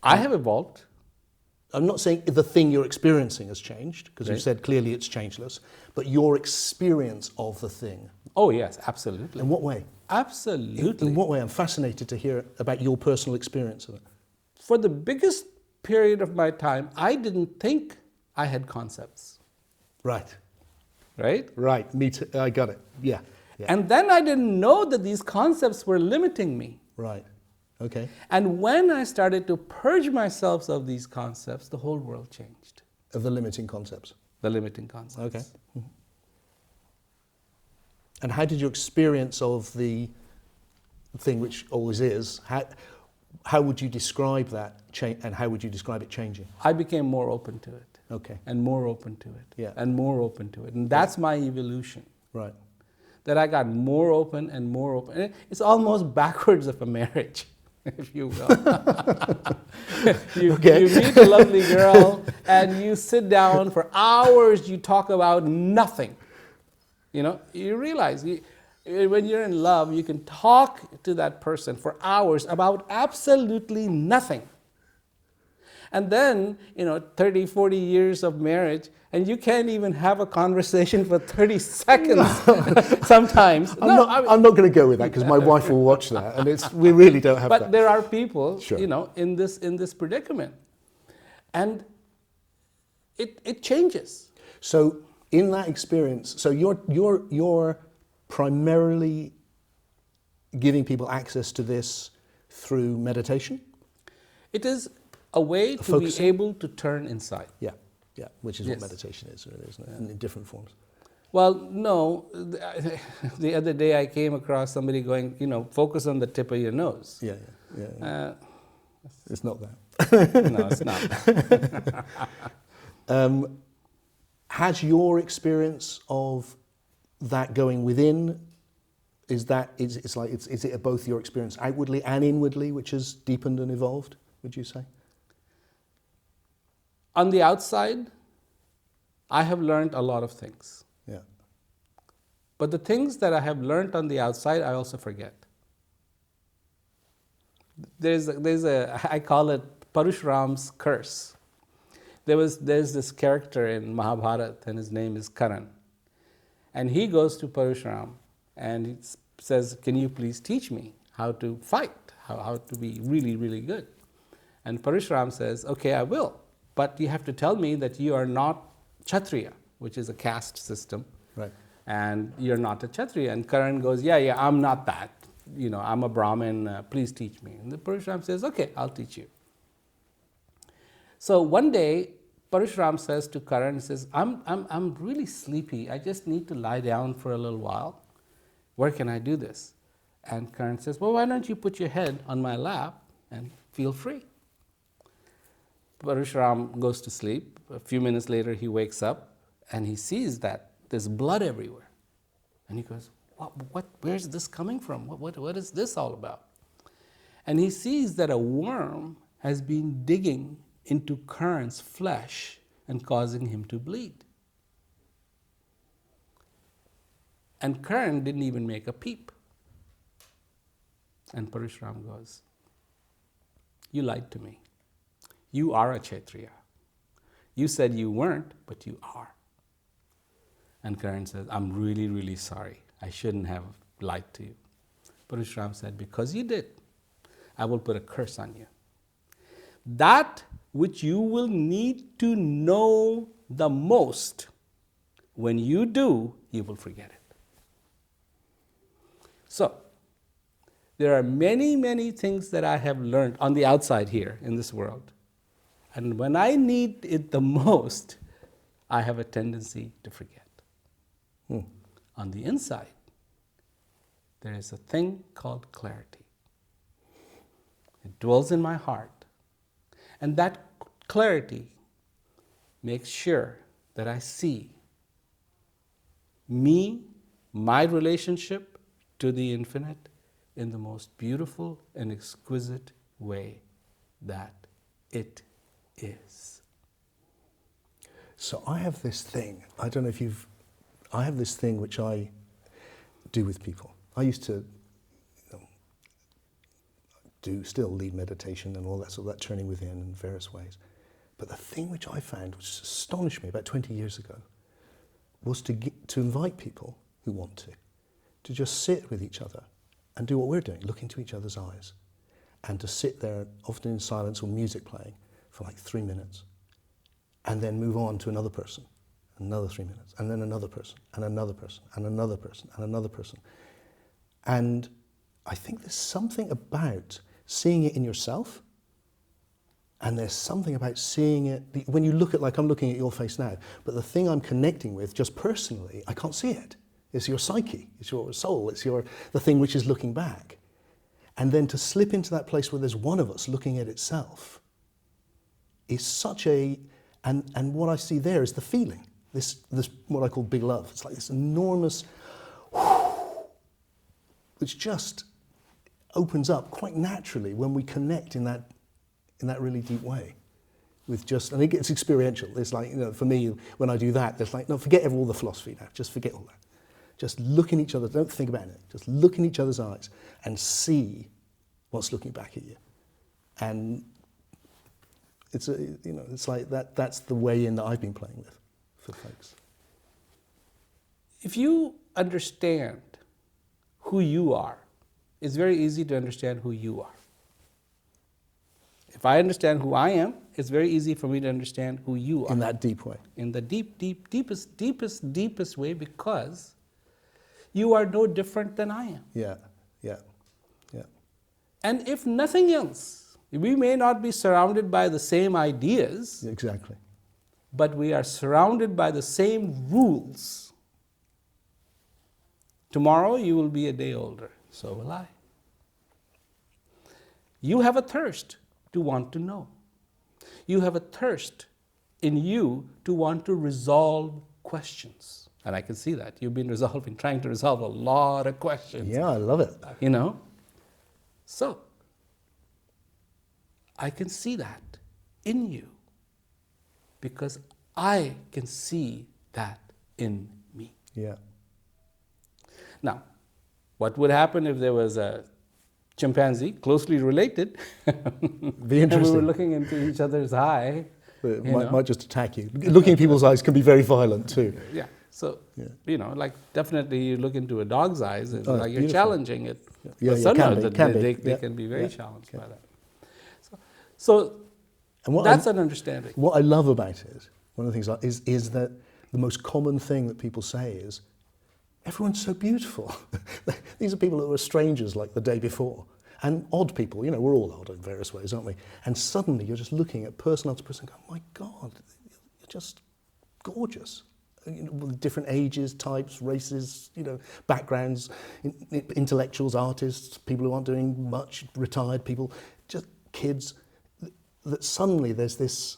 I have evolved. I'm not saying the thing you're experiencing has changed, because you said clearly it's changeless, but your experience of the thing. Oh yes, absolutely. In what way? Absolutely. In what way? I'm fascinated to hear about your personal experience of it. For the biggest period of my time, I didn't think I had concepts. Right. Right? Right. Me too. I got it. Yeah. And then I didn't know that these concepts were limiting me. Right. Okay. And when I started to purge myself of these concepts, the whole world changed. Of the limiting concepts. The limiting concepts. Okay. Mm-hmm. And how did your experience of the thing, which always is, how would you describe that and how would you describe it changing? I became more open to it. Okay. And more open to it. Yeah. And more open to it. And that's my evolution. Right. That I got more open and more open. It's almost backwards of a marriage, if you will. You meet a lovely girl and you sit down for hours, you talk about nothing. You know, you realize when you're in love, you can talk to that person for hours about absolutely nothing. And then, 30, 40 years of marriage, and you can't even have a conversation for 30 seconds sometimes. I'm not going to go with that because my wife will watch that, and we really don't have that. But there are people, Sure. in this predicament. And it changes. So in that experience, so you're primarily giving people access to this through meditation? It is a way to Focusing? be able to turn inside. Yeah, which is Yes. what meditation is, really, isn't it? And in different forms. Well, no. The other day I came across somebody going, focus on the tip of your nose. Yeah. It's not that. No, it's not. Has your experience of that going within, is it both your experience outwardly and inwardly which has deepened and evolved, would you say? On the outside, I have learned a lot of things. Yeah. But the things that I have learned on the outside, I also forget. There's I call it Parashuram's curse. There's this character in Mahabharata, and his name is Karan. And he goes to Parashuram and he says, can you please teach me how to fight, how to be really, really good? And Parashuram says, okay, I will. But you have to tell me that you are not Kshatriya, which is a caste system. Right. And you're not a Kshatriya. And Karan goes, yeah, I'm not that. I'm a Brahmin, please teach me. And the Parashuram says, okay, I'll teach you. So one day, Parashuram says to Karan, he says, I'm really sleepy. I just need to lie down for a little while. Where can I do this? And Karan says, well, why don't you put your head on my lap and feel free? Parashuram goes to sleep. A few minutes later, he wakes up and he sees that there's blood everywhere. And he goes, where's this coming from? What is this all about? And he sees that a worm has been digging into Karan's flesh and causing him to bleed. And Karan didn't even make a peep. And Parashuram goes, you lied to me. You are a Kshatriya. You said you weren't, but you are. And Karan says, I'm really, really sorry. I shouldn't have lied to you. Parashuram said, because you did, I will put a curse on you. That which you will need to know the most, when you do, you will forget it. So, there are many, many things that I have learned on the outside here in this world. And when I need it the most, I have a tendency to forget. On the inside, there is a thing called clarity. It dwells in my heart. And that clarity makes sure that I see me, my relationship to the infinite, in the most beautiful and exquisite way that it is. So I have this thing, I don't know if I have this thing which I do with people. I used to still lead meditation and all that sort of that turning within in various ways. But the thing which I found, which astonished me about 20 years ago, was to invite people who want to just sit with each other and do what we're doing, look into each other's eyes, and to sit there, often in silence or music playing, for like 3 minutes, and then move on to another person, another 3 minutes, and then another person, and another person, and another person, and another person. And I think there's something about seeing it in yourself, and there's something about seeing it, when you look at, like I'm looking at your face now, but the thing I'm connecting with, just personally, I can't see it. It's your psyche, it's your soul, it's the thing which is looking back. And then to slip into that place where there's one of us looking at itself is such a, and what I see there is the feeling, this what I call big love. It's like this enormous, which just opens up quite naturally when we connect in that really deep way. With just, and it gets experiential. It's like, for me, when I do that, there's like, no, forget all the philosophy now, just forget all that. Just look in each other, don't think about it, just look in each other's eyes and see what's looking back at you. And it's like that's the way in that I've been playing with for folks. If you understand who you are, it's very easy to understand who you are. If I understand who I am, it's very easy for me to understand who you are. In that deep way. In the deepest way, because you are no different than I am. Yeah. And if nothing else, we may not be surrounded by the same ideas. Exactly. But we are surrounded by the same rules. Tomorrow you will be a day older, so will I. You have a thirst to want to know. You have a thirst in you to want to resolve questions. And I can see that. You've been trying to resolve a lot of questions. Yeah, I love it. So, I can see that in you because I can see that in me. Yeah. Now, what would happen if there was a chimpanzee, closely related, Be interesting. and we were looking into each other's eye? It might just attack you. Looking in people's eyes can be very violent too. Yeah. So, definitely you look into a dog's eyes and you're beautiful. challenging it. Yeah, But it sometimes can be. they can be very challenged by that. So And that's an understanding. What I love about it, one of the things is that the most common thing that people say is, everyone's so beautiful. These are people who were strangers like the day before. And odd people, we're all odd in various ways, aren't we? And suddenly you're just looking at person after person and going, my God, you're just gorgeous. With different ages, types, races, backgrounds, intellectuals, artists, people who aren't doing much, retired people, just kids, that suddenly there's this,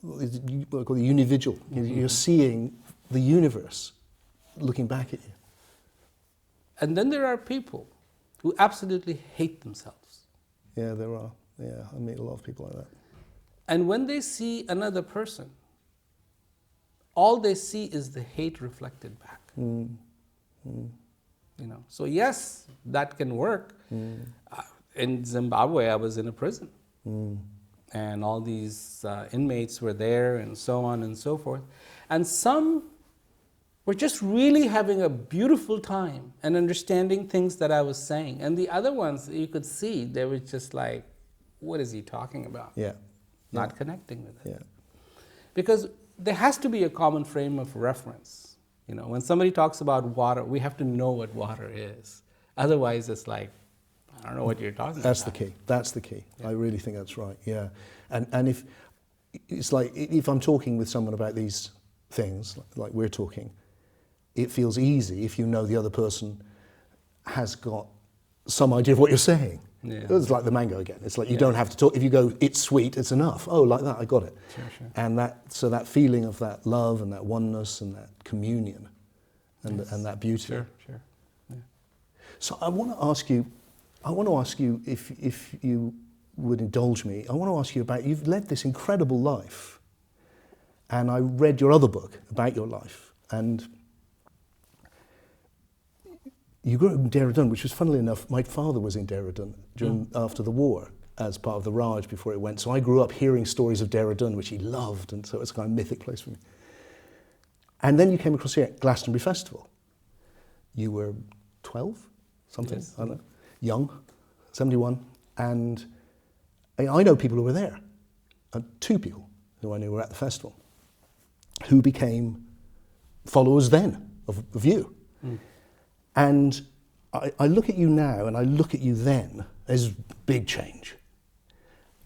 what I call the unividual. You're seeing the universe looking back at you. And then there are people who absolutely hate themselves. Yeah, there are. Yeah, I meet a lot of people like that. And when they see another person, all they see is the hate reflected back. You know, so yes, that can work. In Zimbabwe, I was in a prison, and all these inmates were there, and so on and so forth. And some were just really having a beautiful time and understanding things that I was saying. And the other ones, you could see, they were just like, what is he talking about? Yeah. Not connecting with it. Yeah. Because there has to be a common frame of reference. You know, when somebody talks about water, we have to know what water is. Otherwise, it's like, I don't know what you're talking That's about. the key. That's the key. Yeah. I really think that's right. Yeah. And if it's like, if I'm talking with someone about these things, like we're talking, it feels easy if you know the other person has got some idea of what you're saying. Yeah. It's like the mango again. It's like you Yeah. don't have to talk. If you go, it's sweet, it's enough. Oh, like that, I got it. Sure, sure. And that feeling of that love and that oneness and that communion and that beauty. Sure, sure. Yeah. So I want to ask you if you would indulge me. I want to ask you about, you've led this incredible life, and I read your other book about your life, and you grew up in Dehradun, which was, funnily enough, my father was in Dehradun after the war as part of the Raj before it went. So I grew up hearing stories of Dehradun, which he loved, and so it's a kind of mythic place for me. And then you came across here at Glastonbury Festival. You were 12, something, Yes. I don't know, young, 71, and I know people who were there. Two people who I knew were at the festival, who became followers then of you. And I look at you now and I look at you then as big change.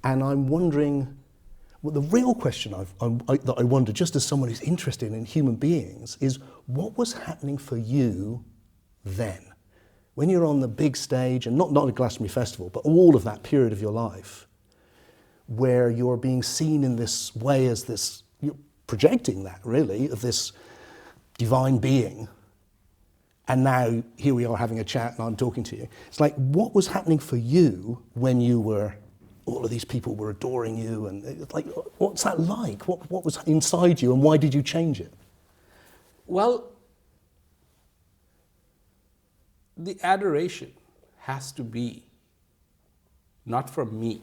And I'm wondering, well, the real question that I wonder, just as someone who's interested in human beings, is what was happening for you then? When you're on the big stage, and not at Glastonbury Festival, but all of that period of your life, where you're being seen in this way as this, you're projecting that really, of this divine being. And now here we are having a chat and I'm talking to you. It's like, what was happening for you when you were, all of these people were adoring you, and it's like, what's that like? What was inside you, and why did you change it? Well, the adoration has to be not from me.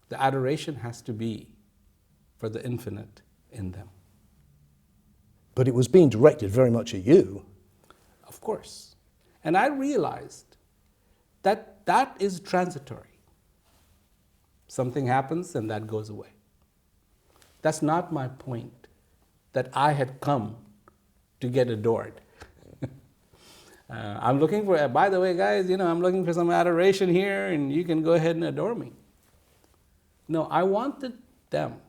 The adoration has to be for the infinite in them. But it was being directed very much at you. Of course. And I realized that that is transitory. Something happens and that goes away. That's not my point, that I had come to get adored. I'm looking for, by the way, guys, you know, I'm looking for some adoration here and you can go ahead and adore me. No, I wanted them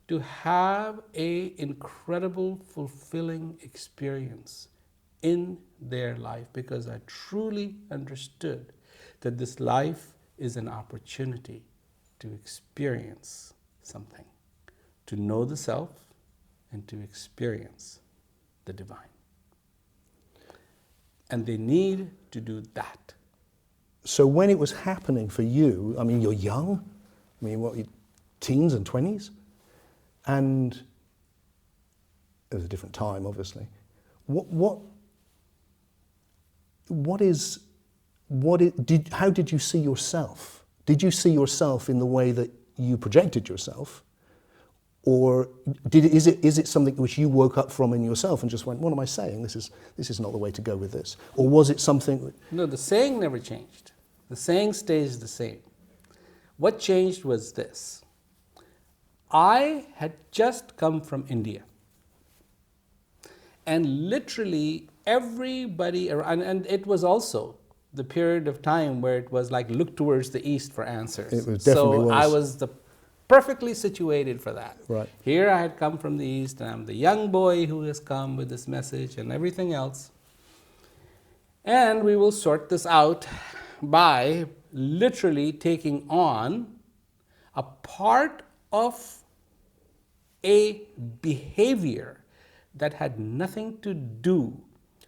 to have an incredible, fulfilling experience in their life, because I truly understood that this life is an opportunity to experience something, to know the self and to experience the divine. And they need to do that. So when it was happening for you, I mean, you're young, I mean, what, teens and 20s? And it was a different time, obviously. How did you see yourself? Did you see yourself in the way that you projected yourself? Or is it something which you woke up from in yourself and just went, what am I saying? This is not the way to go with this. Or was it something? No, the saying never changed. The saying stays the same. What changed was this. I had just come from India. And literally everybody around, and it was also the period of time where it was like, look towards the east for answers. It was, definitely so was. I was perfectly situated for that. Right. Here I had come from the east, and I'm the young boy who has come with this message and everything else. And we will sort this out by literally taking on a part of a behavior that had nothing to do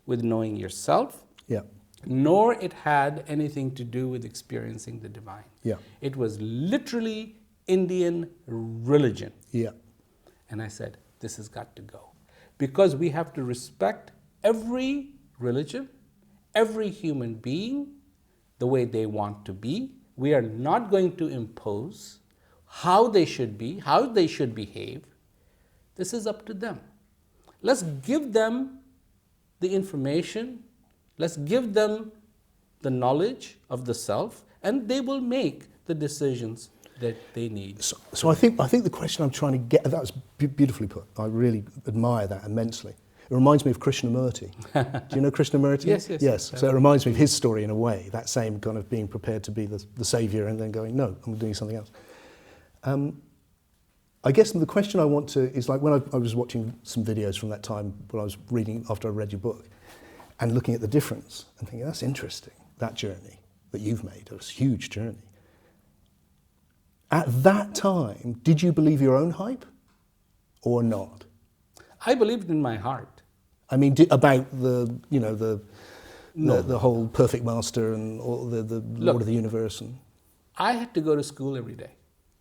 with knowing yourself, Yeah. nor it had anything to do with experiencing the divine. Yeah. It was literally Indian religion. Yeah. And I said, this has got to go. Because we have to respect every religion, every human being, the way they want to be. We are not going to impose how they should be, how they should behave. This is up to them. Let's give them the information, let's give them the knowledge of the self, and they will make the decisions that they need. So I think the question I'm trying to get, that was beautifully put. I really admire that immensely. It reminds me of Krishnamurti. Do you know Krishnamurti? Yes. So it reminds me of his story in a way, that same kind of being prepared to be the savior and then going, no, I'm doing something else. I guess the question I want to is like when I was watching some videos from that time when I was reading after I read your book and looking at the difference and thinking, that's interesting, that journey that you've made, it's a huge journey. At that time, did you believe your own hype or not? I believed in my heart. I mean, about the whole perfect master and all the Lord of the universe. And I had to go to school every day.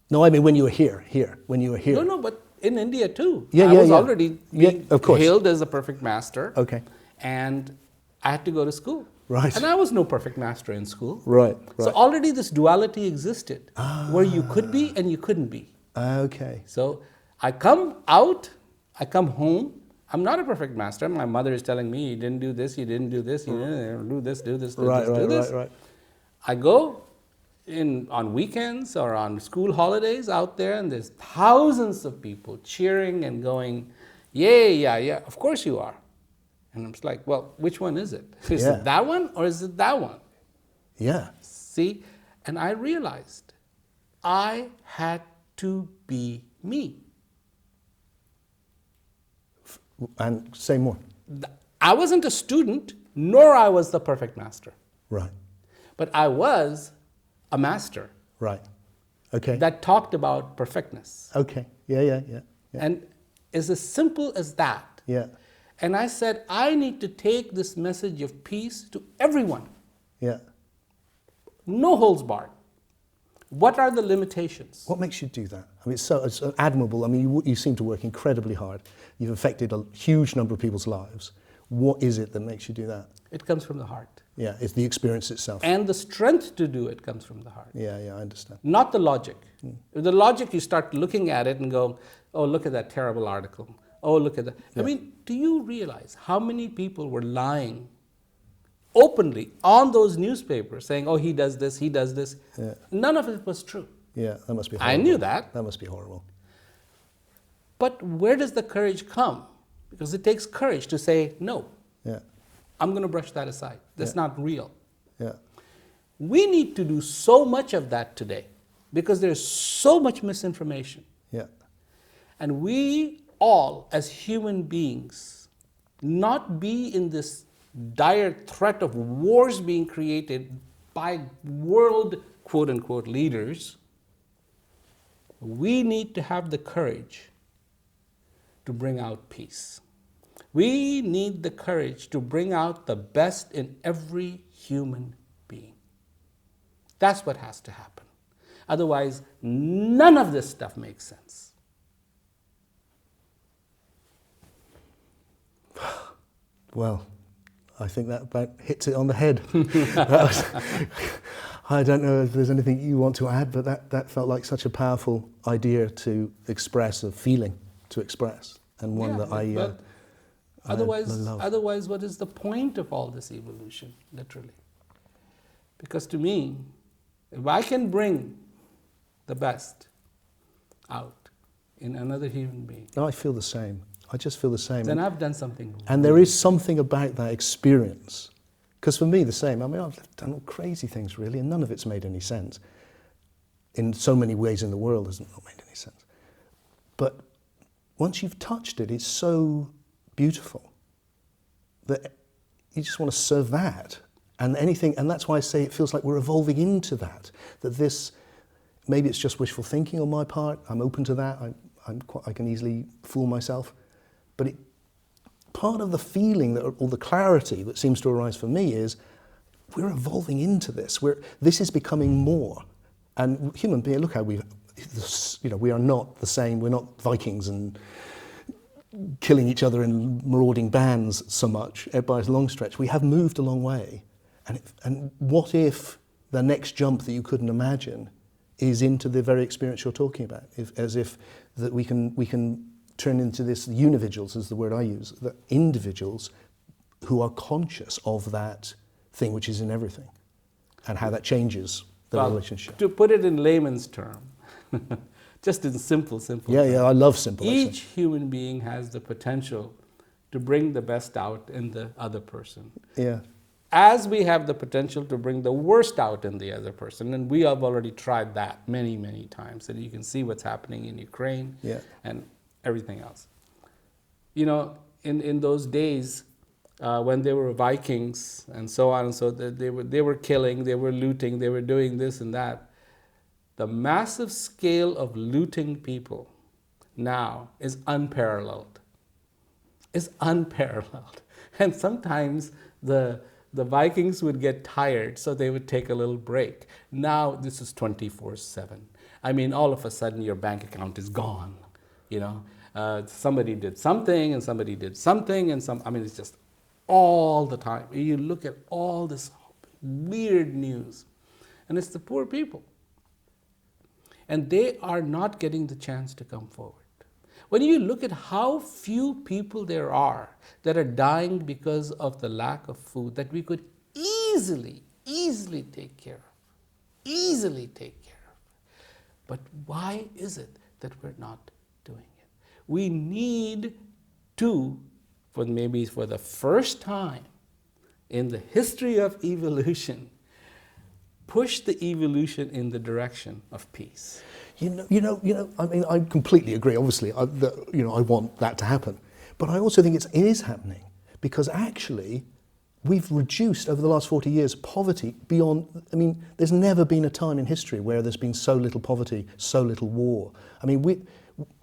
no, I mean when you were here, when you were here. No, but in India too. Yeah, I was yeah. already being of course. hailed as a perfect master. Okay. And I had to go to school. Right. And I was no perfect master in school. Right. So already this duality existed, where you could be and you couldn't be. Okay. So I come out, I come home, I'm not a perfect master. My mother is telling me, you didn't do this, you didn't do this, you didn't do this, do this, do this, do this. Right. I go on weekends or on school holidays out there, and there's thousands of people cheering and going, yeah, of course you are. And I'm just like, well, which one is it? Is it that one or is it that one? Yeah. See? And I realized I had to be me. And say more. I wasn't a student, nor I was the perfect master. Right. But I was a master. Right. Okay. That talked about perfectness. Okay. Yeah. And it's as simple as that. Yeah. And I said, I need to take this message of peace to everyone. Yeah. No holds barred. What are the limitations? What makes you do that? I mean, it's admirable. I mean, you seem to work incredibly hard. You've affected a huge number of people's lives. What is it that makes you do that? It comes from the heart. Yeah, it's the experience itself. And the strength to do it comes from the heart. Yeah, I understand. Not the logic. The logic, you start looking at it and go, oh, look at that terrible article. Oh, look at that. Yeah. I mean, do you realize how many people were lying openly on those newspapers saying, oh, he does this, he does this. Yeah. None of it was true. Yeah, that must be horrible. I knew that. That must be horrible. But where does the courage come? Because it takes courage to say, no, Yeah, I'm going to brush that aside. That's not real. yeah, We need to do so much of that today because there's so much misinformation. yeah, And we all, as human beings, not be in this dire threat of wars being created by world, quote unquote, leaders. We need to have the courage to bring out peace. We need the courage to bring out the best in every human being. That's what has to happen. Otherwise, none of this stuff makes sense. Well, I think that about hits it on the head. I don't know if there's anything you want to add, but that felt like such a powerful idea to express, a feeling to express, and one that I love. Otherwise, what is the point of all this evolution, literally? Because to me, if I can bring the best out in another human being, No, I feel the same. I just feel the same. then I've done something wrong. And there is something about that experience. Because for me, the same. I mean, I've done all crazy things, really, and none of it's made any sense. In so many ways in the world, has not made any sense. But once you've touched it, it's so beautiful that you just want to serve that. And anything, and that's why I say it feels like we're evolving into that. That this, maybe it's just wishful thinking on my part. I'm open to that. I can easily fool myself. But part of the feeling that, or the clarity that seems to arise for me is we're evolving into this. This is becoming more. And human being, look how we are not the same. We're not Vikings and killing each other in marauding bands so much by a long stretch. We have moved a long way. And what if the next jump that you couldn't imagine is into the very experience you're talking about? As if that we can turn into this unividuals, is the word I use, the individuals who are conscious of that thing which is in everything, and how that changes the relationship. To put it in layman's term, just in simple terms. Yeah, I love simple. Each human being has the potential to bring the best out in the other person. Yeah. As we have the potential to bring the worst out in the other person, and we have already tried that many, many times, and you can see what's happening in Ukraine and everything else. You know, in those days, when they were Vikings and so on and so, they were killing, they were looting, they were doing this and that. The massive scale of looting people now is unparalleled. Is unparalleled. And sometimes the Vikings would get tired, so they would take a little break. Now this is 24/7. I mean, all of a sudden your bank account is gone. You know, somebody did something, and somebody did something, and I mean, it's just all the time. You look at all this weird news, and it's the poor people. And they are not getting the chance to come forward. When you look at how few people there are that are dying because of the lack of food that we could easily take care of. Easily take care of. But why is it that we're not doing it? We need to, maybe for the first time in the history of evolution, push the evolution in the direction of peace. I mean, I completely agree. Obviously, I want that to happen, but I also think it is happening because actually, we've reduced over the last 40 years poverty beyond. I mean, there's never been a time in history where there's been so little poverty, so little war. I mean,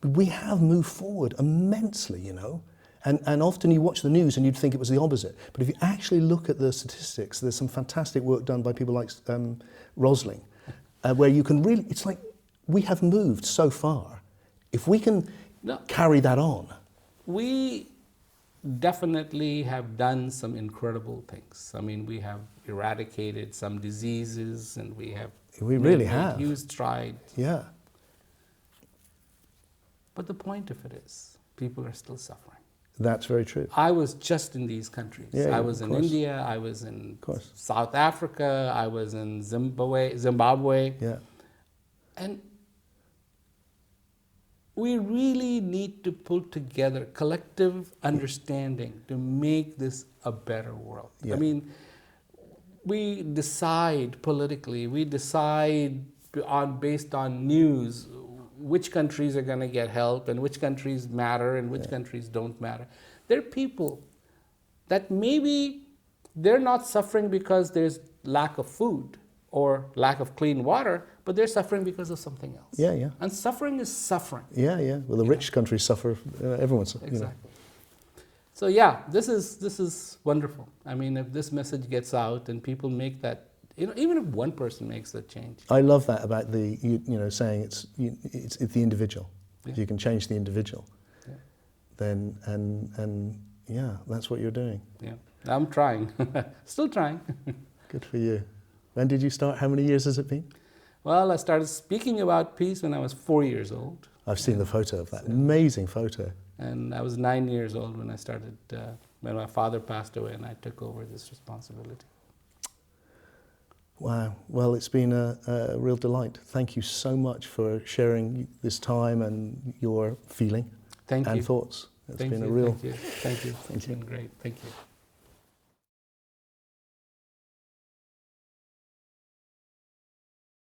we have moved forward immensely, you know. And often you watch the news and you'd think it was the opposite. But if you actually look at the statistics, there's some fantastic work done by people like Rosling, where you can really, it's like we have moved so far. If we can carry that on. We definitely have done some incredible things. I mean, we have eradicated some diseases and we have really have huge strides. Yeah. But the point of it is, people are still suffering. That's very true. I was just in these countries. Yeah, I was in India, I was in course. South Africa, I was in Zimbabwe. Yeah. And we really need to pull together collective understanding to make this a better world. Yeah. I mean, we decide politically, we decide based on news which countries are going to get help and which countries matter and which countries don't matter. There are people that maybe they're not suffering because there's lack of food or lack of clean water, but they're suffering because of something else. Yeah, yeah. And suffering is suffering. Yeah, yeah. Well, the rich countries suffer. Everyone's Exactly. You know. So yeah, this is wonderful. I mean, if this message gets out and people make that, even if one person makes that change. I love that about saying it's the individual. Yeah. If you can change the individual, Yeah. then and that's what you're doing. Yeah, I'm trying, still trying. Good for you. When did you start? How many years has it been? Well, I started speaking about peace when I was 4 years old. I've seen the photo of that. Amazing photo. And I was 9 years old when I started, when my father passed away and I took over this responsibility. Wow. Well, it's been a real delight. Thank you so much for sharing this time and your feeling and thoughts. It's been a real... Thank you. It's been great. Thank you.